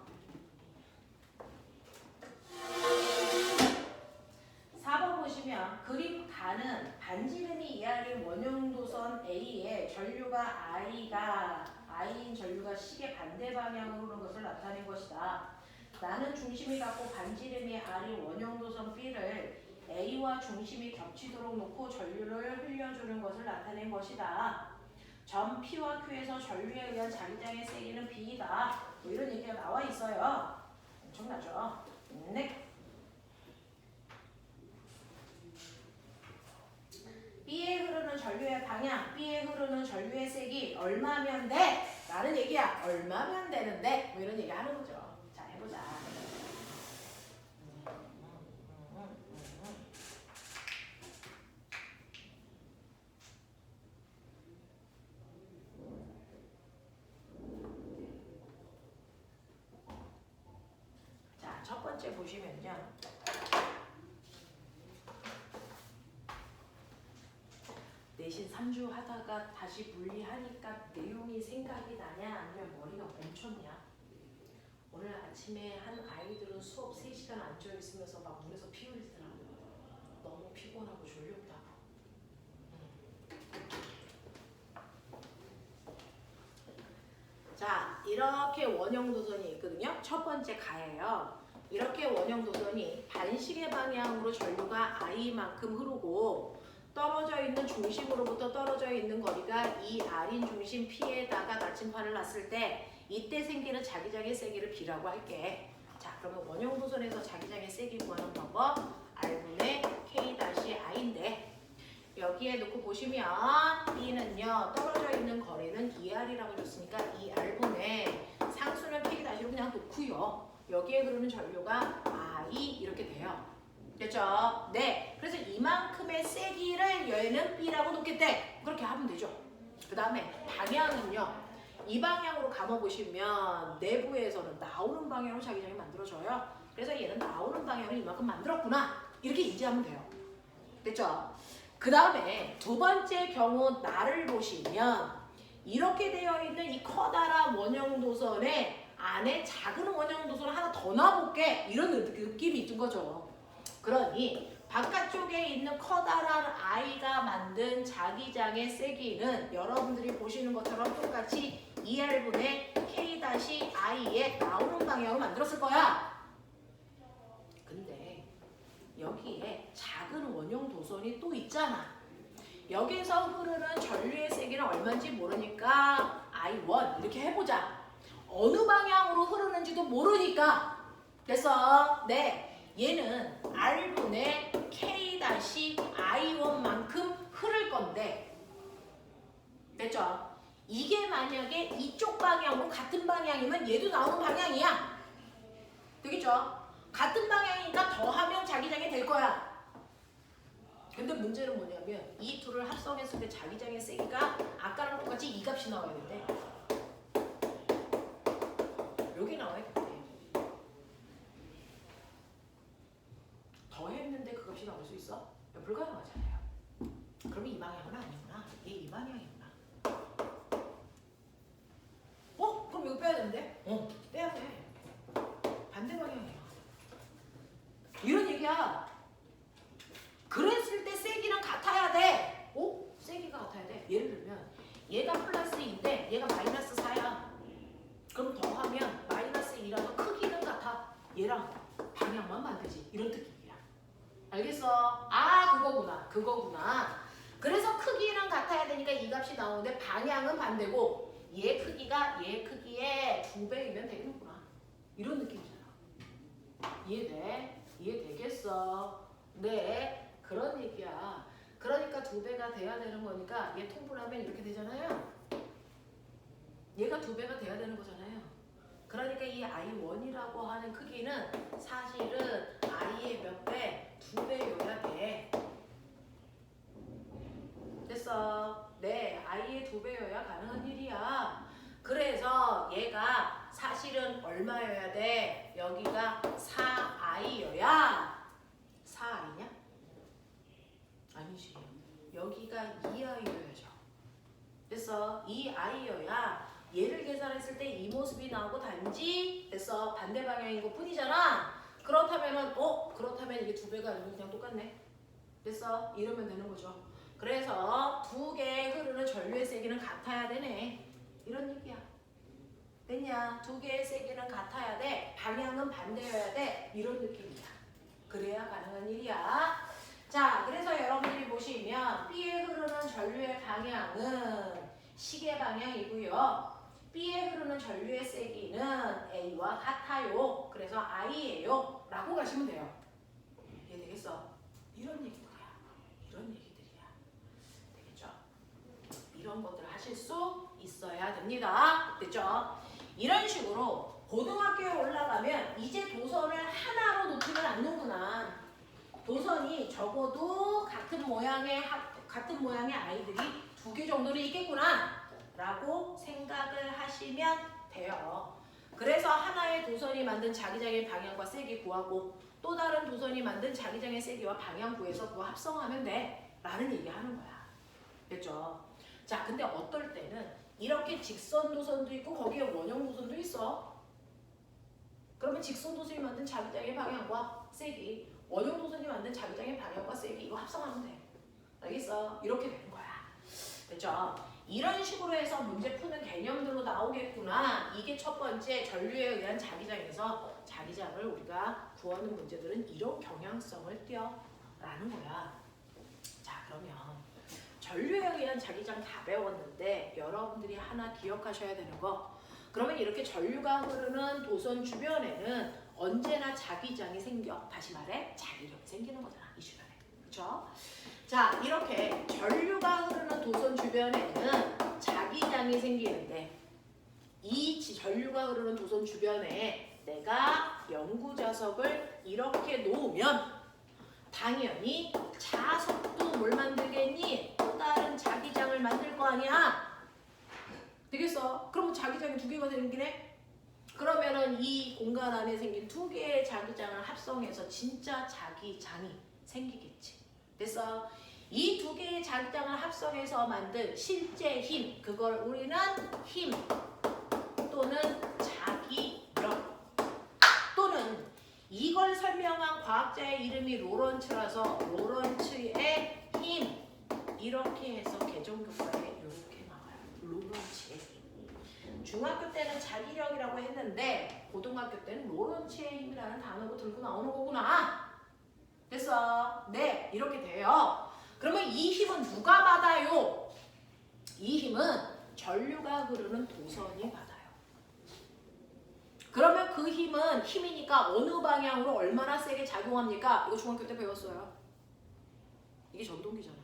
4번 보시면 그림 가는 반지름이 이하인 원형도선 A에 전류가 I인 전류가 시계 반대 방향으로 흐르는 것을 나타낸 것이다. 나는 중심이 같고 반지름이 R인 원형도선 B를 A와 중심이 겹치도록 놓고 전류를 흘려주는 것을 나타낸 것이다. 점 P와 Q에서 전류에 의한 자기장의 세기는 B이다. 뭐 이런 얘기가 나와 있어요. 엄청나죠? 네. B에 흐르는 전류의 방향, B에 흐르는 전류의 세기 얼마면 돼? 라는 얘기야. 얼마면 되는데? 뭐 이런 얘기 하는 거죠. 자, 해보자. 자, 첫 번째 보시면요. 내신 3주 하다가 다시 분리하니까 내용이 생각이 나냐 아니면 머리가 멈췄냐. 오늘 아침에 한 아이들은 수업 3시간 앉아있으면서 막 눈에서 피 흘리더라고요. 너무 피곤하고 졸렸다고. 자, 이렇게 원형 도선이 있거든요. 첫 번째 가예요. 이렇게 원형 도선이 반시계 방향으로 전류가 I만큼 흐르고 떨어져 있는 중심으로부터 떨어져 있는 거리가 이 R인 중심 P에다가 나침판을 놨을 때 이때 생기는 자기장의 세기를 B라고 할게. 자, 그러면 원형 도선에서 자기장의 세기 구하는 방법 R분의 K-I인데 여기에 놓고 보시면 B는요 떨어져 있는 거리는 2R이라고 줬으니까 2R분의 상수는 K-로 그냥 놓고요. 여기에 흐르는 전류가 I 이렇게 돼요. 됐죠? 네. 그래서 이만큼의 세기를 얘는 B라고 놓겠대. 그렇게 하면 되죠. 그 다음에 방향은요. 이 방향으로 감아보시면 내부에서는 나오는 방향으로 자기장이 만들어져요. 그래서 얘는 나오는 방향을 이만큼 만들었구나. 이렇게 인지하면 돼요. 됐죠? 그 다음에 두 번째 경우 나를 보시면 이렇게 되어 있는 이 커다란 원형 도선에 안에 작은 원형 도선을 하나 더 놔볼게. 이런 느낌이 있는 거죠. 그러니 바깥쪽에 있는 커다란 I가 만든 자기장의 세기는 여러분들이 보시는 것처럼 똑같이 2R분의 K-I에 나오는 방향으로 만들었을 거야. 근데 여기에 작은 원형 도선이 또 있잖아. 여기서 흐르는 전류의 세기는 얼마인지 모르니까 I1 이렇게 해보자. 어느 방향으로 흐르는지도 모르니까. 그래서 얘는 R분의 K-I1만큼 흐를 건데 됐죠? 이게 만약에 이쪽 방향으로 같은 방향이면 얘도 나오는 방향이야. 되겠죠? 같은 방향이니까 더하면 자기장이 될 거야. 근데 문제는 뭐냐면 이 둘을 합성했을 때 자기장의 세기가 아까랑 똑같이 이 값이 나와야 된대. 여기 나와야 돼. 더 했는데 그 값이 나올 수 있어? 불가능하잖아요. 그러면 이 방향은 아니구나. 얘 이 방향이구나. 그럼 이거 빼야 되는데? 빼야 돼. 반대 방향이야. 이런 얘기야. 그랬을 때 세기랑 같아야 돼. 세기가 같아야 돼. 예를 들면 얘가 플러스 2인데 얘가 마이너스 4야. 그럼 더하면 마이너스 2라서 크기는 같아. 얘랑 방향만 반대지. 이런 느낌이야. 알겠어? 그거구나. 그래서 크기는 같아야 되니까 이 값이 나오는데 방향은 반대고 얘 크기가 얘 크기의 2배이면 되겠구나. 이런 느낌이잖아. 이해돼? 이해되겠어? 네, 그런 얘기야. 그러니까 2배가 돼야 되는 거니까 얘 통분하면 이렇게 되잖아요. 얘가 2배가 돼야 되는 거잖아요. 그러니까 이 I1이라고 하는 크기는 사실은 I의 몇 배? 2배여야 돼. 됐어? 네, I의 2배여야 가능한 일이야. 그래서 얘가 사실은 얼마여야 돼? 여기가 4I여야 4I냐? 아니지. 여기가 2I여야죠. 됐어? 2I여야 얘를 계산했을 때 이 모습이 나오고 단지 됐어? 반대 방향인 것 뿐이잖아. 그렇다면은 그렇다면 이게 2배가 아니고 그냥 똑같네. 됐어? 이러면 되는 거죠. 그래서 두 개의 흐르는 전류의 세기는 같아야 되네. 이런 얘기야. 됐냐? 두 개의 세기는 같아야 돼. 방향은 반대여야 돼. 이런 느낌이야. 그래야 가능한 일이야. 자, 그래서 여러분들이 보시면 B에 흐르는 전류의 방향은 시계 방향이고요. B에 흐르는 전류의 세기는 A와 같아요. 그래서 I예요. 라고 가시면 돼요. 이해되겠어? 이런 얘기들이야. 이런 얘기들이야. 이런 것들을 하실 수 있어야 됩니다. 됐죠? 이런 식으로 고등학교에 올라가면 이제 도선을 하나로 놓지는 않는구나. 도선이 적어도 같은 모양의 아이들이 2개 정도는 있겠구나 라고 생각을 하시면 돼요. 그래서 하나의 도선이 만든 자기장의 방향과 세기 구하고 또 다른 도선이 만든 자기장의 세기와 방향 구해서 그거 합성하면 돼 라는 얘기하는 거야. 됐죠? 자, 근데 어떨 때는 이렇게 직선 도선도 있고 거기에 원형 도선도 있어. 그러면 직선 도선이 만든 자기장의 방향과 세기, 원형 도선이 만든 자기장의 방향과 세기 이거 합성하면 돼. 알겠어? 이렇게 되는 거야. 됐죠? 이런 식으로 해서 문제 푸는 개념들로 나오겠구나. 이게 첫 번째 전류에 의한 자기장에서 자기장을 우리가 구하는 문제들은 이런 경향성을 띄어라는 거야. 자, 그러면 전류에 의한 자기장 다 배웠는데 여러분들이 하나 기억하셔야 되는 거, 그러면 이렇게 전류가 흐르는 도선 주변에는 언제나 자기장이 생겨. 다시 말해 자기력이 생기는 거잖아, 이 주변에. 그렇죠? 자, 이렇게 전류가 흐르는 도선 주변에는 자기장이 생기는데 이 전류가 흐르는 도선 주변에 내가 연구자석을 이렇게 놓으면 당연히 자석도 뭘 만들겠니? 또 다른 자기장을 만들 거 아니야? 되겠어? 그럼 자기장이 2개가 생기네? 그러면은 이 공간 안에 생긴 2개의 자기장을 합성해서 진짜 자기장이 생기겠지. 됐어? 이 2개의 자기장을 합성해서 만든 실제 힘, 그걸 우리는 힘 또는 자기력 또는 이걸 설명한 과학자의 이름이 로런츠라서 로런츠의 힘 이렇게 해서 개정교과에 이렇게 나와요. 로런츠의 힘. 중학교 때는 자기력이라고 했는데 고등학교 때는 로런츠의 힘이라는 단어로 들고 나오는 거구나. 됐어? 네, 이렇게 돼요. 그러면 이 힘은 누가 받아요? 이 힘은 전류가 흐르는 도선이 받아요. 그러면 그 힘은 힘이니까 어느 방향으로 얼마나 세게 작용합니까? 이거 중학교 때 배웠어요. 이게 전동기잖아요.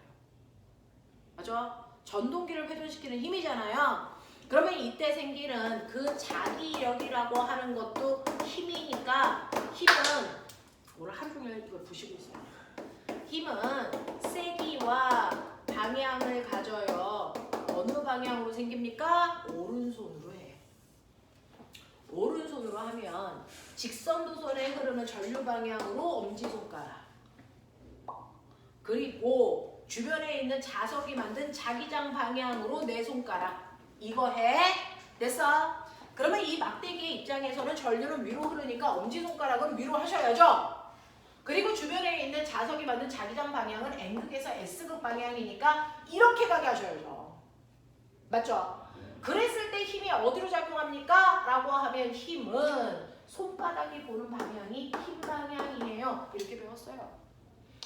맞죠? 전동기를 회전시키는 힘이잖아요. 그러면 이때 생기는 그 자기력이라고 하는 것도 힘이니까 힘은 오늘 하루 종일 이걸 부시고 있어요. 힘은 세기와 방향을 가져요. 어느 방향으로 생깁니까? 오른손으로 해. 오른손으로 하면 직선 도선에 흐르는 전류 방향으로 엄지손가락, 그리고 주변에 있는 자석이 만든 자기장 방향으로 내 손가락, 이거 해. 됐어? 그러면 이 막대기의 입장에서는 전류는 위로 흐르니까 엄지손가락은 위로 하셔야죠. 그리고 주변에 있는 자석이 만든 자기장 방향은 N극에서 S극 방향이니까 이렇게 가게 하셔야죠. 맞죠? 그랬을 때 힘이 어디로 작용합니까? 라고 하면 힘은 손바닥이 보는 방향이 힘 방향이에요. 이렇게 배웠어요.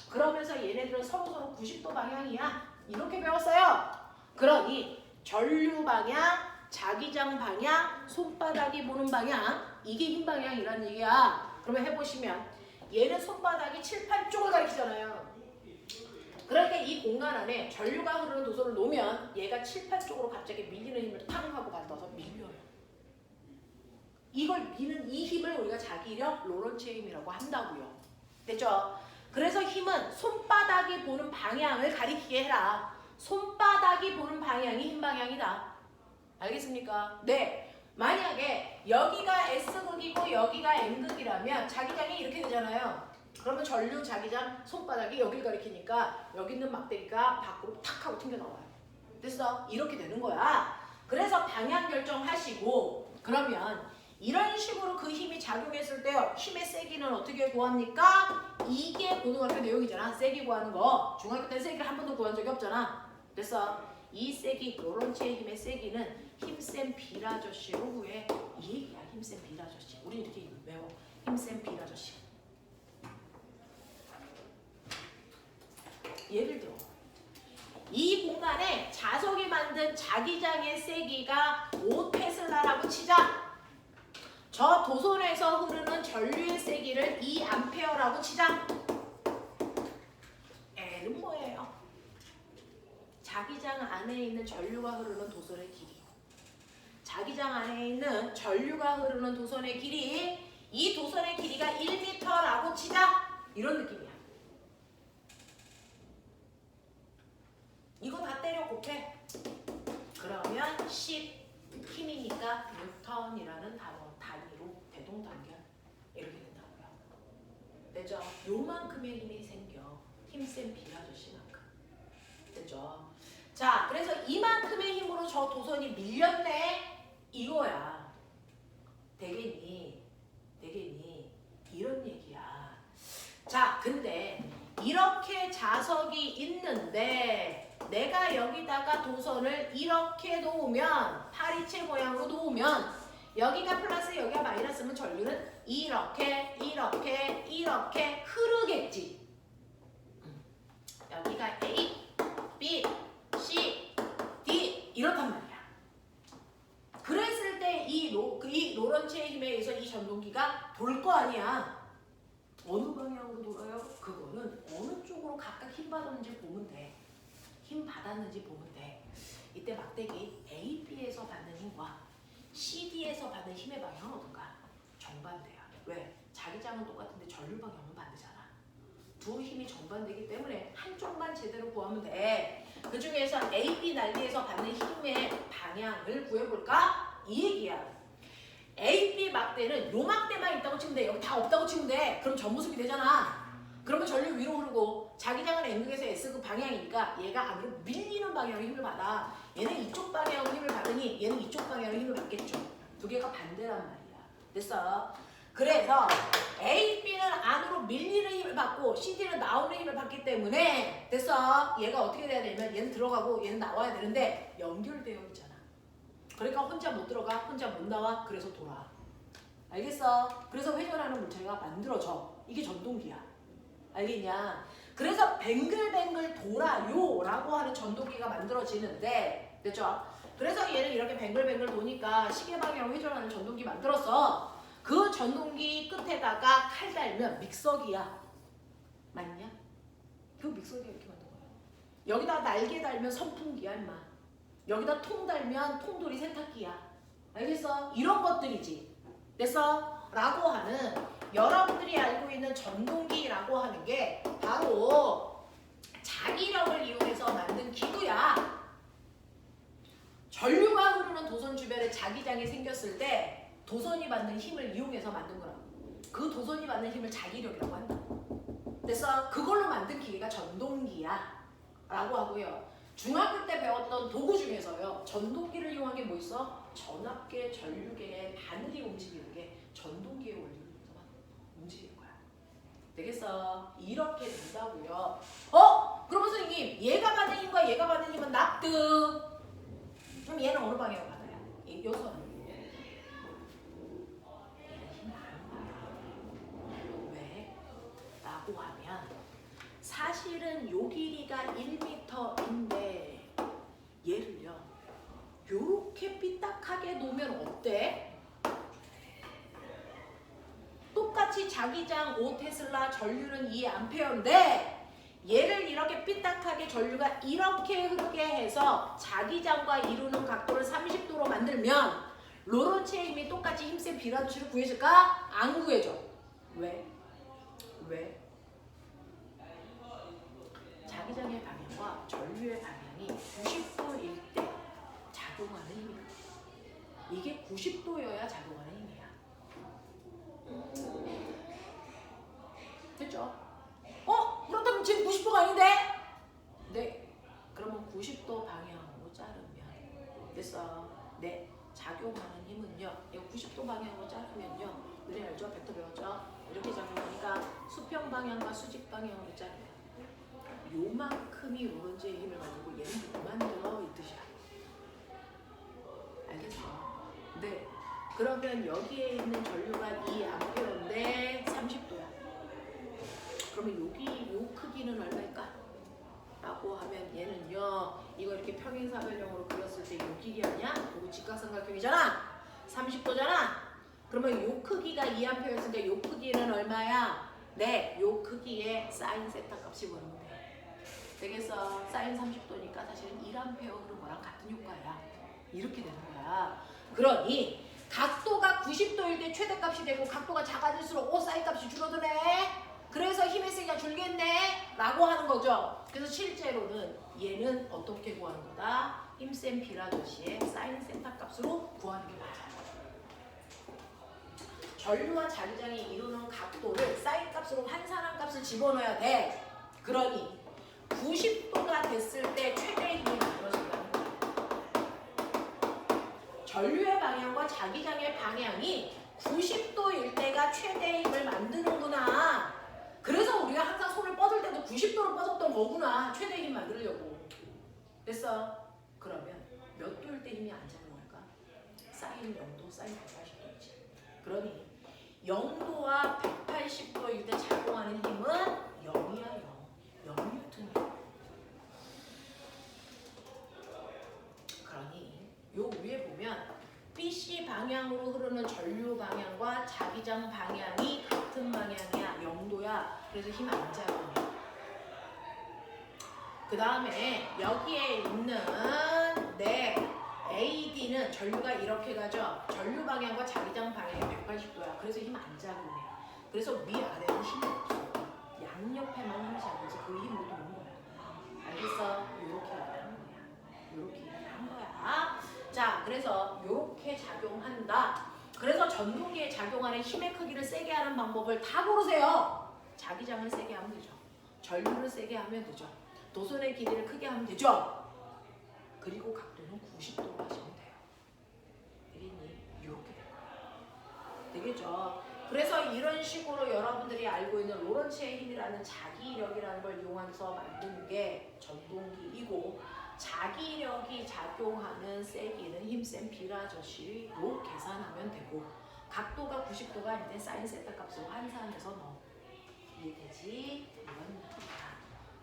그러면서 얘네들은 서로서로 90도 방향이야. 이렇게 배웠어요. 그러니 전류 방향, 자기장 방향, 손바닥이 보는 방향, 이게 힘 방향이라는 얘기야. 그러면 해보시면 얘는 손바닥이 7, 8쪽을 가리키잖아요. 그러니까 이 공간 안에 전류가 흐르는 도선을 놓으면 얘가 7, 8쪽으로 갑자기 밀리는 힘을 탕 하고 받아서 밀려요. 이걸 미는 이 힘을 우리가 자기력, 로런츠의 힘이라고 한다고요. 됐죠? 그래서 힘은 손바닥이 보는 방향을 가리키게 해라. 손바닥이 보는 방향이 힘 방향이다. 알겠습니까? 네. 만약에 여기가 S극이고 여기가 N극이라면 자기장이 이렇게 되잖아요. 그러면 전류 자기장 손바닥이 여길 가리키니까 여기 있는 막대기가 밖으로 탁 하고 튕겨나와요. 됐어? 이렇게 되는 거야. 그래서 방향 결정하시고, 그러면 이런 식으로 그 힘이 작용했을 때 힘의 세기는 어떻게 구합니까? 이게 고등학교 내용이잖아. 세기 구하는 거. 중학교 때 세기를 한 번도 구한 적이 없잖아. 됐어? 이 세기, 로런츠의 힘의 세기는 힘센 비라저씨로 구해. 이 얘기야, 힘센 비라저씨. 우리 이렇게 외워. 힘센 비라저씨. 예를 들어 이 공간에 자석이 만든 자기장의 세기가 5테슬라라고 치자. 저 도선에서 흐르는 전류의 세기를 2암페어라고 치자. L은 뭐예요? 자기장 안에 있는 전류가 흐르는 도선의 길이. 자기장 안에 있는 전류가 흐르는 도선의 길이, 이 도선의 길이가 1m라고 치자. 이런 느낌이야. 이거 다 때려 곱해. 그러면 10 힘이니까 뉴턴이라는 단위로 대동단결 이렇게 된다고요. 되죠? 요만큼의 힘이 생겨. 힘센 비아저씨만큼. 됐죠? 자, 그래서 이만큼의 힘으로 저 도선이 밀렸네. 이거야. 되겠니? 이런 얘기야. 자, 근데 이렇게 자석이 있는데 내가 여기다가 도선을 이렇게 놓으면, 파리채 모양으로 놓으면 여기가 플러스 여기가 마이너스면 전류는 이렇게 흐르겠지. 여기가 A, B, C, D 이렇단 말이야. 그랬을 때 이 로런츠의 힘에 의해서 이 전동기가 돌 거 아니야. 어느 방향으로 돌아요? 그거는 어느 쪽으로 각각 힘 받았는지 보면 돼. 힘 받았는지 보면 돼. 이때 막대기 A, B에서 받는 힘과 C, D에서 받는 힘의 방향은 어떤가? 정반대야. 왜? 자기장은 똑같은데 전류 방향은 반대잖아. 두 힘이 정반대이기 때문에 한쪽만 제대로 구하면 돼. 그 중에서 A, B 난리에서 받는 힘의 방향을 구해볼까? 이 얘기야. A, B 막대는 요 막대만 있다고 치면 돼. 여기 다 없다고 치면 돼. 그럼 전무습이 되잖아. 그러면 전류 위로 흐르고 자기장은 N극에서 S극 방향이니까 얘가 안으로 밀리는 방향으로 힘을 받아. 얘는 이쪽 방향으로 힘을 받으니 얘는 이쪽 방향으로 힘을 받겠죠. 두 개가 반대란 말이야. 됐어? 그래서 A, B는 안으로 밀리는 힘을 받고 C, D는 나오는 힘을 받기 때문에 됐어? 얘가 어떻게 돼야 되냐면 얘는 들어가고 얘는 나와야 되는데 연결되어 있잖아. 그러니까 혼자 못 들어가, 혼자 못 나와, 그래서 돌아. 알겠어? 그래서 회전하는 물체가 만들어져. 이게 전동기야. 알겠냐? 그래서 뱅글뱅글 돌아요 라고 하는 전동기가 만들어지는데, 됐죠? 그래서 얘는 이렇게 뱅글뱅글 도니까 시계 방향으로 회전하는 전동기 만들었어. 그 전동기 끝에다가 칼 달면 믹서기야. 맞냐? 그 믹서기가 이렇게 만든 거야. 여기다 날개 달면 선풍기야, 임마. 여기다 통 달면 통돌이 세탁기야. 알겠어? 이런 것들이지. 됐어? 라고 하는, 여러분들이 알고 있는 전동기라고 하는 게 바로 자기력을 이용해서 만든 기구야. 전류가 흐르는 도선 주변에 자기장이 생겼을 때 도선이 받는 힘을 이용해서 만든 거라고. 그 도선이 받는 힘을 자기력이라고 한다. 됐어? 그걸로 만든 기계가 전동기야 라고 하고요. 중학교 때 배웠던 도구 중에서요, 전동기를 이용한 게 뭐 있어? 전압계, 전류계의 바늘이 움직이는 게 전동기의 원리를 이용해서 움직이는 거야. 되겠어? 이렇게 된다고요. 그러면 선생님, 얘가 받는 힘과 얘가 받는 힘은 납득. 그럼 얘는 어느 방향으로 받아요? 여기서. 왜? 라고 하면 사실은 요 길이가 1m인데 얘를요 요렇게 삐딱하게 놓으면 어때? 똑같이 자기장 5테슬라, 전류는 2A인데 얘를 이렇게 삐딱하게 전류가 이렇게 흐르게 해서 자기장과 이루는 각도를 30도로 만들면 로런츠의 힘이 똑같이 힘센 비라도치를 구해줄까? 안 구해줘. 왜? 자기장의 방향과 전류의 방향이 90도일 때 작용하는 힘이야. 이게 90도여야 작용하는 힘이야. 됐죠? 그렇다면 지금 90도가 아닌데? 네. 그러면 90도 방향으로 자르면 됐어. 네. 작용하는 힘은요. 이거 90도 방향으로 자르면요. 우리 알죠? 벡터 배웠죠? 이렇게 작용하니까 수평 방향과 수직 방향으로 자르면 요만큼이 로런츠의 힘을 가지고 얘는 그만들어 이 뜻이야. 알겠어? 네. 그러면 여기에 있는 전류가 2A인데 30도야. 그러면 여기 요 크기는 얼마일까? 라고 하면 얘는요, 이거 이렇게 평행사변형으로 그렸을 때 요 길이 아니야? 요거 직각삼각형이잖아? 30도잖아? 그러면 요 크기가 2A였으니까 요 크기는 얼마야? 네, 요 크기의 사인 세타 값이 뭐는 돼? 되겠어. 사인 30도니까 사실은 1A 흐른 거랑 같은 효과야. 이렇게 되는 거야. 그러니 각도가 90도일 때 최대값이 되고 각도가 작아질수록 사인 값이 줄어드네. 그래서 힘의 세기가 줄겠네 라고 하는 거죠. 그래서 실제로는 얘는 어떻게 구하는 거다? 힘센 비라저씨의 사인 세타 값으로 구하는 게 맞아요. 전류와 자기장이 이루는 각도를 사인 값으로 환산한 값을 집어넣어야 돼. 그러니 90도가 됐을 때 최대의 힘이 만들어진다는 거야. 전류의 방향과 자기장의 방향이 90도일 때가 최대의 힘을 만드는구나. 그래서 우리가 항상 손을 뻗을 때도 90도로 뻗었던 거구나. 최대의 힘 만들려고. 됐어? 그러면 몇 도일 때 힘이 안 작용할까? 사인 0도, 사인 180도이지. 그러니 0도와 180도일 때 작용하는 힘은 0이야, 0뉴턴이야. 그러니 요 위에 보면 BC 방향으로 흐르는 전류 방향과 자기장 방향이 같은 방향이야, 0도야. 그래서 힘 안 작용해. 그 다음에 여기에 있는 내 AD는 전류가 이렇게 가죠. 전류 방향과 자기장 방향이 180도야. 그래서 힘 안 작용해. 그래서 위아래는 힘이 없어. 양옆에만 힘이 작용해서 그 힘으로 도는 거야. 알겠어? 이렇게 얘기하는 거야. 이렇게 얘기하는 거야. 자, 그래서 이렇게 작용한다. 그래서 전동기에 작용하는 힘의 크기를 세게 하는 방법을 다 고르세요. 자기장을 세게 하면 되죠. 전류를 세게 하면 되죠. 도선의 길이를 크게 하면 되죠. 그리고 각도는 90도로 하시면 돼요. 되겠니? 이렇게 될 거예요. 되겠죠? 그래서 이런 식으로 여러분들이 알고 있는 로런츠의 힘이라는 자기력이라는 걸 이용해서 만든 게 전동기이고, 자기력이 작용하는 세기는 힘센 비라저씨로 계산하면 되고, 각도가 90도가 아닌데 사인 세타 값으로 환산해서 넣어. 이해되지? 이건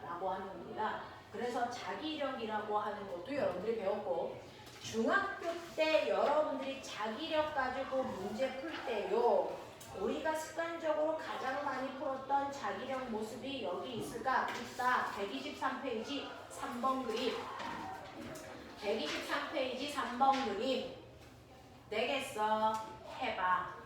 라고 하는 겁니다. 그래서 자기력이라고 하는 것도 여러분들이 배웠고, 중학교 때 여러분들이 자기력 가지고 문제 풀 때요, 우리가 습관적으로 가장 많이 풀었던 자기력 모습이 여기 있을까? 있다. 123페이지 3번 그림. 123페이지 3번 그림. 되겠어? 해봐.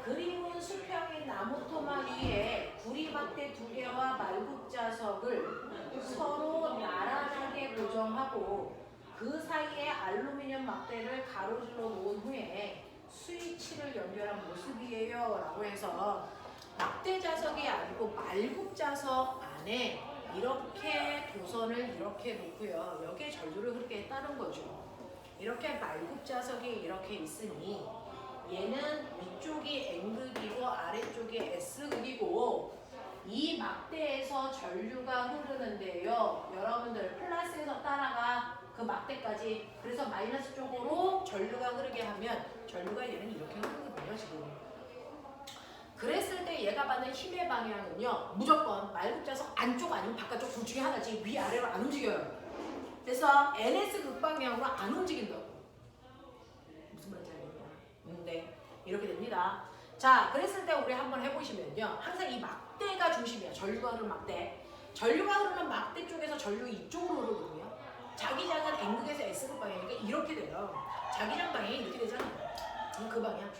그림은 수평인 나무 토막 위에 구리막대 2개와 말굽자석을 서로 나란하게 고정하고 그 사이에 알루미늄 막대를 가로질러 놓은 후에 스위치를 연결한 모습이에요 라고 해서, 막대 자석이 아니고 말굽자석 안에 이렇게 도선을 이렇게 놓고요, 여기에 전류를 흐르게 했다는 거죠. 이렇게 말굽자석이 이렇게 있으니 얘는 위쪽이 N극이고 아래쪽이 S극이고, 이 막대에서 전류가 흐르는데요, 여러분들 플러스에서 따라가 그 막대까지. 그래서 마이너스 쪽으로 전류가 흐르게 하면 전류가 얘는 이렇게 흐르거든요 지금. 그랬을 때 얘가 받는 힘의 방향은요, 무조건 말굽자석 안쪽 아니면 바깥쪽 둘 중에 하나지 위아래로 안 움직여요. 그래서 NS 극방향으로 안 움직인다고. 무슨 말인지 알겠냐? 네, 이렇게 됩니다. 자, 그랬을 때 우리 한번 해보시면요. 항상 이 막대가 중심이야. 전류가 흐르는 막대. 전류가 흐르면 막대 쪽에서 전류 이쪽으로 흐르거든요. 자기장은 N극에서 S극 방향이니까 이렇게 돼요. 자기장 방향이 이렇게 되잖아요. 그럼 그 방향.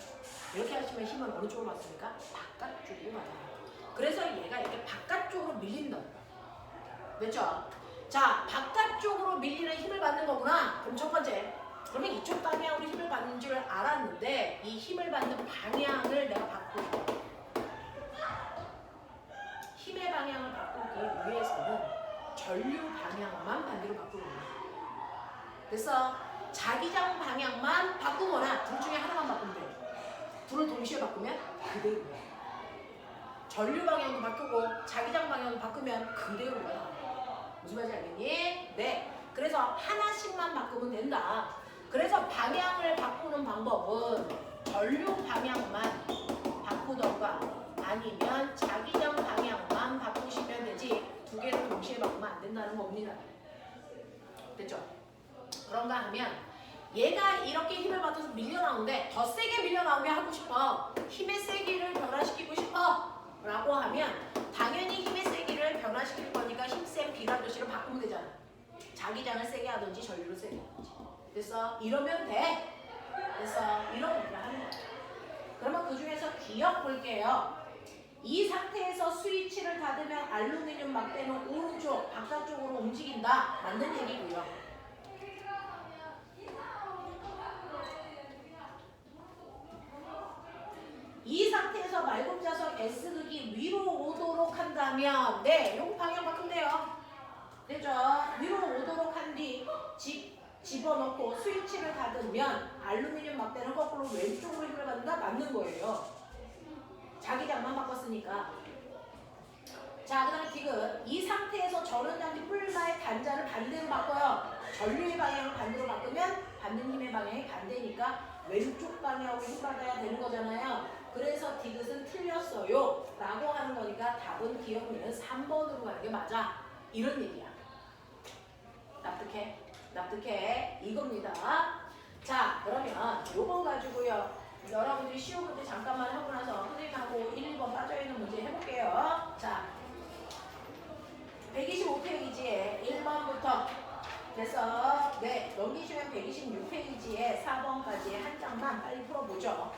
이렇게 하시면 힘은 어느 쪽으로 받습니까? 바깥쪽으로 받아요. 그래서 얘가 이렇게 바깥쪽으로 밀린다. 됐죠? 자, 바깥쪽으로 밀리는 힘을 받는 거구나. 그럼 첫 번째. 그러면 이쪽 방향으로 힘을 받는 줄 알았는데 이 힘을 받는 방향을 내가 바꾸고 힘의 방향을 바꾸기 위해서는 전류 방향만 반대로 바꾸는 거예요. 그래서 자기장 방향만 바꾸거나 둘 중에 하나만 바꾸면 돼요. 둘을 동시에 바꾸면 그대로예요. 전류 방향도 바꾸고 자기장 방향도 바꾸면 그대로 가요. 무슨 말인지 알겠니? 네. 그래서 하나씩만 바꾸면 된다. 그래서 방향을 바꾸는 방법은 전류 방향만 바꾸던가 아니면 자기장 방향만 바꾸시면 되지 두 개를 동시에 바꾸면 안 된다는 겁니다. 됐죠? 그런가 하면 얘가 이렇게 힘을 받아서 밀려나오는데 더 세게 밀려나오게 하고 싶어. 힘의 세기를 변화시키고 싶어. 라고 하면 당연히 힘의 세기를 변화시킬 거니까 힘센 비라도시를 바꾸면 되잖아. 자기장을 세게 하든지 전류를 세게 하든지. 그래서 이러면 돼. 그래서 이런 일을 하는 거야. 그러면 그 중에서 기억 볼게요. 이 상태에서 스위치를 닫으면 알루미늄 막대는 오른쪽, 바깥쪽으로 움직인다. 맞는 얘기고요. 이 상태에서 말굽자석 S극이 위로 오도록 한다면 네, 요거 방향 바꾸면 돼요. 되죠? 위로 오도록 한 뒤 집어넣고 스위치를 닫으면 알루미늄 막대는 거꾸로 왼쪽으로 힘을 받는다? 맞는 거예요. 자기장만 바꿨으니까. 자, 그 다음에 디귿. 이 상태에서 전원장치 풀바의 단자를 반대로 바꿔요. 전류의 방향을 반대로 바꾸면 받는 힘의 방향이 반대니까 왼쪽 방향으로 힘 받아야 되는 거잖아요. 그래서 디귿은 틀렸어요. 라고 하는 거니까 답은 기억리는 3번으로 가는 게 맞아. 이런 얘기야. 납득해? 납득해? 이겁니다. 자, 그러면 요거 가지고요. 여러분들이 쉬운 문제 잠깐만 하고 나서 선생님하고 1, 2번 빠져있는 문제 해볼게요. 자, 125페이지에 1번부터 그래서 네, 넘기시면 126페이지에 4번까지 한 장만 빨리 풀어보죠.